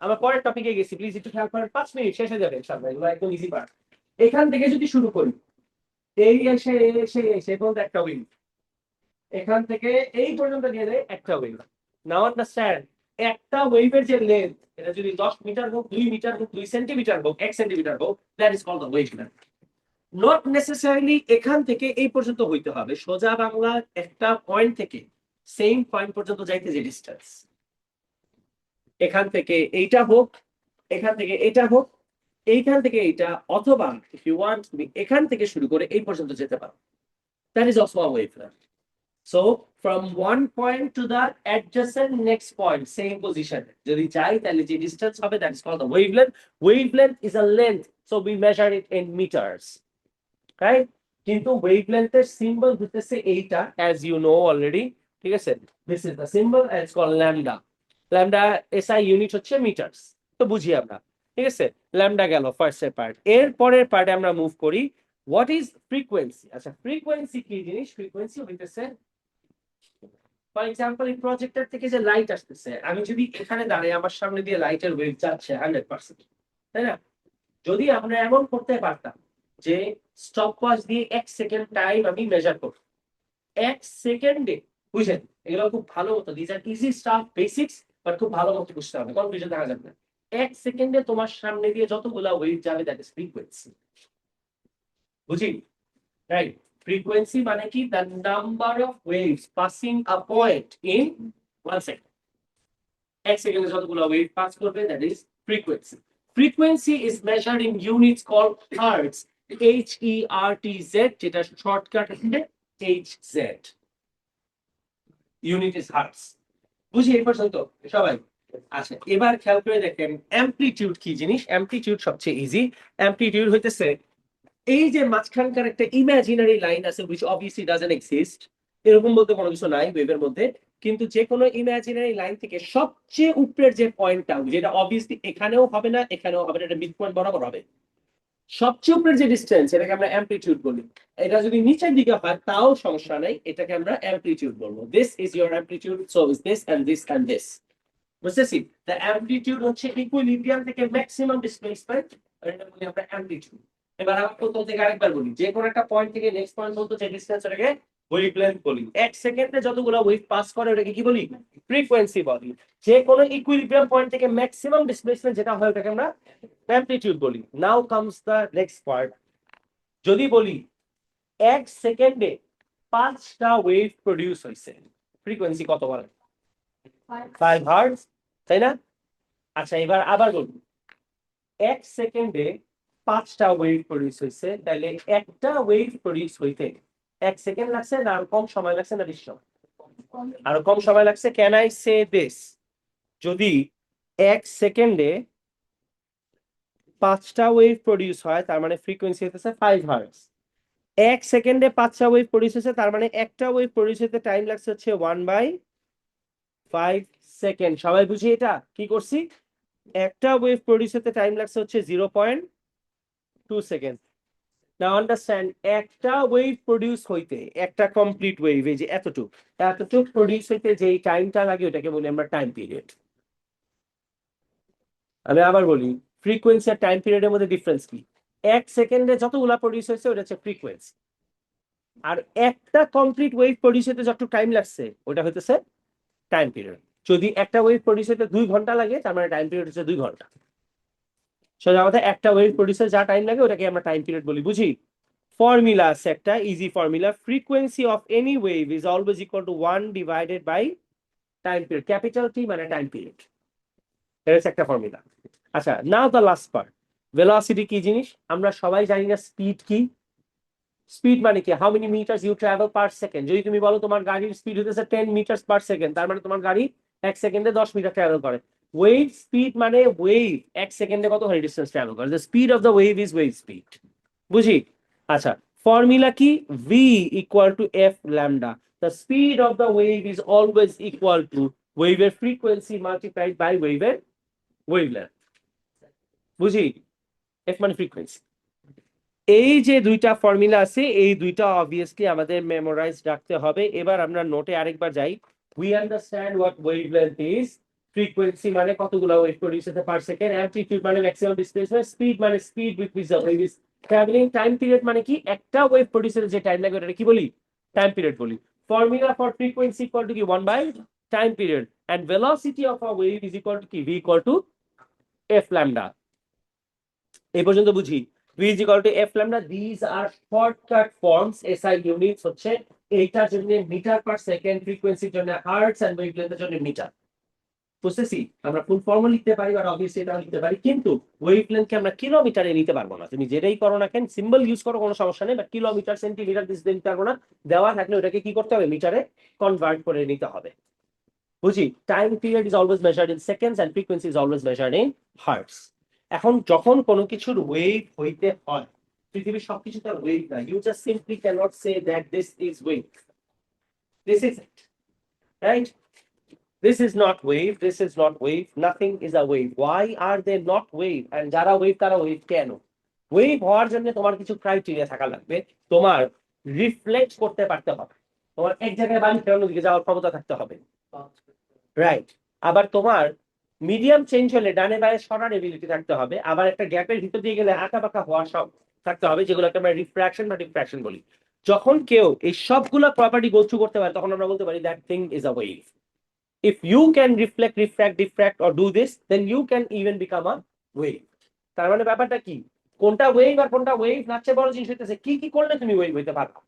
আমরা পরের টপিকে গেছি, প্লিজ একটু খেয়াল করেন, 5 মিনিট শেষ হয়ে যাবে ইনশাআল্লাহ, এগুলো একদম ইজি পার্ট। এখান থেকে যদি শুরু করি, এই এসে এই এসে এই এসে পর্যন্ত একটা ওয়েভ, এখান থেকে এই পর্যন্ত নিয়ে যায় একটা ওয়েভ। নাও আন্ডারস্ট্যান্ড, একটা ওয়েভের যে লেন্থ, এটা যদি 10 মিটার হোক, 2 মিটার হোক, 2 সেন্টিমিটার হোক, 1 সেন্টিমিটার হোক, that is called the wavelength. Not necessarily এখান থেকে এই পর্যন্ত হইতে হবে, সোজা বাংলা একটা পয়েন্ট থেকে সেম পয়েন্ট পর্যন্ত যাইতে যে ডিস্টেন্স, এখান থেকে এইটা হোক, এখান থেকে এটা হোক, এইখান থেকে এইটা, অথবা ইফ ইউ ওয়ান্ট তুমি এখান থেকে শুরু করে এই পর্যন্ত যেতে পারো, that is also a wavelength. So from one point to the adjacent next point, same position যদি যাই, তাহলে যে ডিস্টেন্স হবে that is called the wavelength. Wavelength is a length, so we measure it in metres, right? কিন্তু ওয়েভলেন্থের symbol হতেছে এইটা, as you know already, ঠিক আছে? This is the symbol, it's called lambda. Lambda SI unit হচ্ছে metres, তো বুঝি আমরা, ঠিক আছে? ল্যামডা গেল ফার্স্ট এর পার্ট। এর পরের পার্টে আমরা মুভ করি, হোয়াট ইজ ফ্রিকোয়েন্সি। আচ্ছা ফ্রিকোয়েন্সি কি জিনিস? ফ্রিকোয়েন্সি হইতেছে, ফর এক্সাম্পল এই প্রজেক্টর থেকে যে লাইট আসতেছে, আমি যদি এখানে দাঁড়িয়ে আমার সামনে দিয়ে লাইটের ওয়েভ যাচ্ছে 100%, তাই না? যদি আমরা এমন করতে পারতাম যে স্টপ ওয়াচ দিয়ে 1 সেকেন্ড টাইম আমি মেজার করব, 1 সেকেন্ডে, বুঝছেন? এগুলো খুব ভালো মতো, this are easy stuff, basics, but খুব ভালো মতো বুঝতে হবে, কনফিউশন থাকা যাবে না। 1 সেকেন্ডে তোমার সামনে দিয়ে যতগুলা ওয়েভ যাবে, দ্যাট ইজ ফ্রিকোয়েন্সি। বুঝি? রাইট? ফ্রিকোয়েন্সি মানে কি? The number of waves passing a point in 1 second. 1 সেকেন্ডে যতগুলো ওয়েভ পাস করবে, that is frequency. Frequency is measured in units called hertz, HERTZ, যেটা শর্টকাট হচ্ছে HZ। Unit is hertz. বুঝি এই পর্যন্ত সবাই? আচ্ছা এবার খেয়াল করে দেখেন অ্যামপ্লিটিউড কি জিনিস। অ্যামপ্লিটিউড সবচেয়ে ইজি। অ্যামপ্লিটিউড হইতেছে এই যে মাঝখানকার একটা ইমাজিনারি লাইন আছে, which obviously doesn't exist, এরকম বলতে কোনো কিছু নাই ওয়েভের মধ্যে, কিন্তু যে কোনো ইমাজিনারি লাইন থেকে সবচেয়ে উপরের যে পয়েন্টটা, যেটা অবভিয়াসলি এখানেও হবে না, এখানেও হবে না, এটা মিড পয়েন্ট বরাবর হবে, সবচেয়ে উপরের যে ডিসটেন্স, এটাকে আমরা অ্যামপ্লিটিউড বলি। এটা যদি নিচের দিকে হয় তাও সমস্যা নাই, এটাকে আমরা অ্যামপ্লিটিউড বলবো। This is your amplitude, so is this and this and this. বুঝতেছি? দ্য অ্যামপ্লিটিউড হচ্ছে ইকুইলিব্রিয়াম থেকে ম্যাক্সিমাম ডিসপ্লেসমেন্ট, আর এটা বলি আমরা অ্যামপ্লিটিউড। এবার আমরা প্রথম থেকে আরেকবার বলি, যে কোনো একটা পয়েন্ট থেকে নেক্সট পয়েন্ট পর্যন্ত যে ডিসটেন্স, ওটাকে ওয়েভলেন্থ বলি। 1 সেকেন্ডে যতগুলো ওয়েভ পাস করে, ওটাকে কি বলি? ফ্রিকোয়েন্সি বলি। যে কোনো ইকুইলিব্রিয়াম পয়েন্ট থেকে ম্যাক্সিমাম ডিসপ্লেসমেন্ট যেটা হয়, ওটাকে আমরা অ্যামপ্লিটিউড বলি। নাও কামস দ্য নেক্সট পার্ট। যদি বলি 1 সেকেন্ডে 5টা ওয়েভ প্রডিউস হয়েছে, ফ্রিকোয়েন্সি কত বলে? 5 হার্টজ, তাই না? আচ্ছা এবার আবার বলবো, 1 সেকেন্ডে 5টা ওয়েভ প্রডিউস হয়েছে, তাহলে একটা ওয়েভ প্রডিউস হইতে 1 সেকেন্ড লাগছে না আরো কম সময় লাগছে, না বেশি সময়? আরো কম সময় লাগছে। Can I say this? যদি 1 সেকেন্ডে 5টা ওয়েভ প্রডিউস হয়, তার মানে ফ্রিকোয়েন্সি হচ্ছে 5 হার্টজ। 1 সেকেন্ডে 5টা ওয়েভ প্রডিউস হয়েছে, তার মানে একটা ওয়েভ প্রডিউস হতে টাইম লাগছে হচ্ছে 1/5 সেকেন্ড। সবাই বুঝি এটা কি করছি? একটা ওয়েভ প্রডিউস হতে টাইম লাগছে হচ্ছে 0.2 সেকেন্ড। নাও আন্ডারস্ট্যান্ড, একটা ওয়েভ প্রডিউস হইতে, একটা কমপ্লিট ওয়েভ, এই যে এতটুক প্রডিউস হইতে যেই টাইমটা লাগে, ওটাকে বলি আমরা টাইম পিরিয়ড। আমি আবার বলি, ফ্রিকোয়েন্সি আর টাইম পিরিয়ডের মধ্যে ডিফারেন্স কি? 1 সেকেন্ডে যতগুলা প্রডিউস হয়েছে, ওটা হচ্ছে ফ্রিকোয়েন্সি। আর একটা কমপ্লিট ওয়েভ প্রডিউস হতে যতটুকু টাইম লাগছে, ওটা হইতেছে টাইম পিরিয়ড। যদি একটা ওয়েভ প্রডিউস হতে 2 ঘন্টা লাগে, তার মানে টাইম পিরিয়ড হচ্ছে 2 ঘন্টা। সোজা কথা, একটা ওয়েভ প্রডিউসে যা টাইম লাগে, ওটাকে আমরা টাইম পিরিয়ড বলি। বুঝি? ফর্মুলা আছে একটা, easy formula, frequency of any wave is always equal to 1 divided by time period, capital T মানে টাইম পিরিয়ড। এটা হচ্ছে একটা ফর্মুলা। আচ্ছা now the last part. Velocity কি জিনিস আমরা সবাই জানি না। স্পিড কি? স্পিড মানে কি? How many metres you travel per second. যদি তুমি বলো তোমার গাড়ির স্পিড হতেছে 10 মিটার্স পার সেকেন্ড, তার মানে তোমার গাড়ি 1 সেকেন্ডে 10 মিটার ট্রাভেল করে। ওয়েভ স্পিড মানে ওয়েভ 1 সেকেন্ডে কত হয় ডিস্টেন্স ট্রাভেল করে। The speed of the wave is wave speed. বুঝি? আচ্ছা, ফর্মুলা কি? V equal to F lambda. The speed of the wave is always equal two ওয়েভের ফ্রিকোয়েন্সি মাল্টিপ্লাইড বাই ওয়েভের ওয়েভলেন্থ। বুঝি? এফ মানে ফ্রিকোয়েন্সি। এই যে দুইটা ফর্মুলা আছে, এই দুইটা অবভিয়াসলি আমাদের মেমোরাইজ রাখতে হবে। এবার আমরা নোটে আরেকবার যাই। We understand what wavelength is. Frequency মানে কতগুলো ওয়েভ প্রডিউস হতে পার সেকেন্ড, অ্যামপ্লিটিউড মানে ম্যাক্সিমাম ডিসপ্লেসমেন্ট, স্পিড মানে speed with which the wave is travelling, time period মানে কি একটা ওয়েভ প্রডিউসের যে টাইম লাগবে এটা কি বলি? টাইম পিরিয়ড বলি। Formula for frequency equal to কি 1 by time period, and velocity of a wave is equal to কি? V equal to F lambda. এই পর্যন্ত বুঝি? v is equal to f lambda. These are shortcut forms. SI units হচ্ছে এইটার জন্য metre per second, ফ্রিকোয়েন্সির জন্য hertz, and ওয়েভলেন্থের জন্য metre. বুঝতেছি? আমরা ফুল ফর্ম লিখতে পারি আর অবভিয়াসলি এটা লিখতে পারি, কিন্তু ওয়েভলেন্থকে আমরা কিলোমিটারে নিতে পারবো না। তুমি যেটাই করো না কেন, সিম্বল ইউজ করো কোনো সমস্যা নেই, বাট কিলোমিটার সেন্টিমিটার দিস দিতে পারবো না। দেওয়া থাকলে ওটাকে কি করতে হবে? মিটারে কনভার্ট করে নিতে হবে। বুঝি? Time period is always measured in seconds and frequency is always measured in hertz. এখন যখন কোনো কিছুর ওয়েভ হইতে হয়, পৃথিবীর সবকিছু তার ওয়েভ না। You just simply cannot say that this is wave. This is it, right? This is not wave, this is not wave, nothing is a wave. Why are they not wave? And যারা wave তারা wave কেন? Wave হওয়ার জন্য তোমার কিছু criteria থাকা লাগবে। তোমার রিফ্লেক্ট করতে পারতে হবে, তোমার এক জায়গায় বাড়ি ফেরানোর দিকে যাওয়ার ক্ষমতা থাকতে হবে, রাইট? আবার তোমার মিডিয়াম চেঞ্জ হলে ডানে বায়ে সরার এবিলিটি থাকতে হবে। আবার একটা গ্যাপের ভিতর দিয়ে গেলে আঁকা বাঁকা হওয়া সব থাকতে হবে, যেগুলোকে আমরা রিফ্র্যাকশন বা ডিফ্র্যাকশন বলি। যখন কেউ এই সবগুলো প্রপার্টি গো থ্রু করতে পারে, তখন আমরা বলতে পারি that thing is a wave. If you can reflect, refract, diffract or do this, then you can even become a wave. তার মানে ব্যাপারটা কি? কোনটা ওয়েভ আর কোনটা ওয়েভ না, চেয়ে বড় জিনিস হইতেছে কি কি করলে তুমি ওয়েভ হইতে পারবে।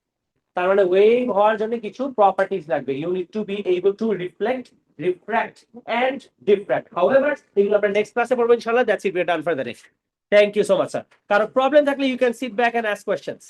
তার মানে ওয়েভ হওয়ার জন্য কিছু প্রপার্টিজ লাগবে। You need to be able to reflect, refract and diffract. However এগুলো আমরা নেক্সট ক্লাসে পড়বো ইনশাআল্লাহ। That's it, we are done for the day. Thank you so much sir. কারো প্রবলেম থাকলে you can sit back and ask questions.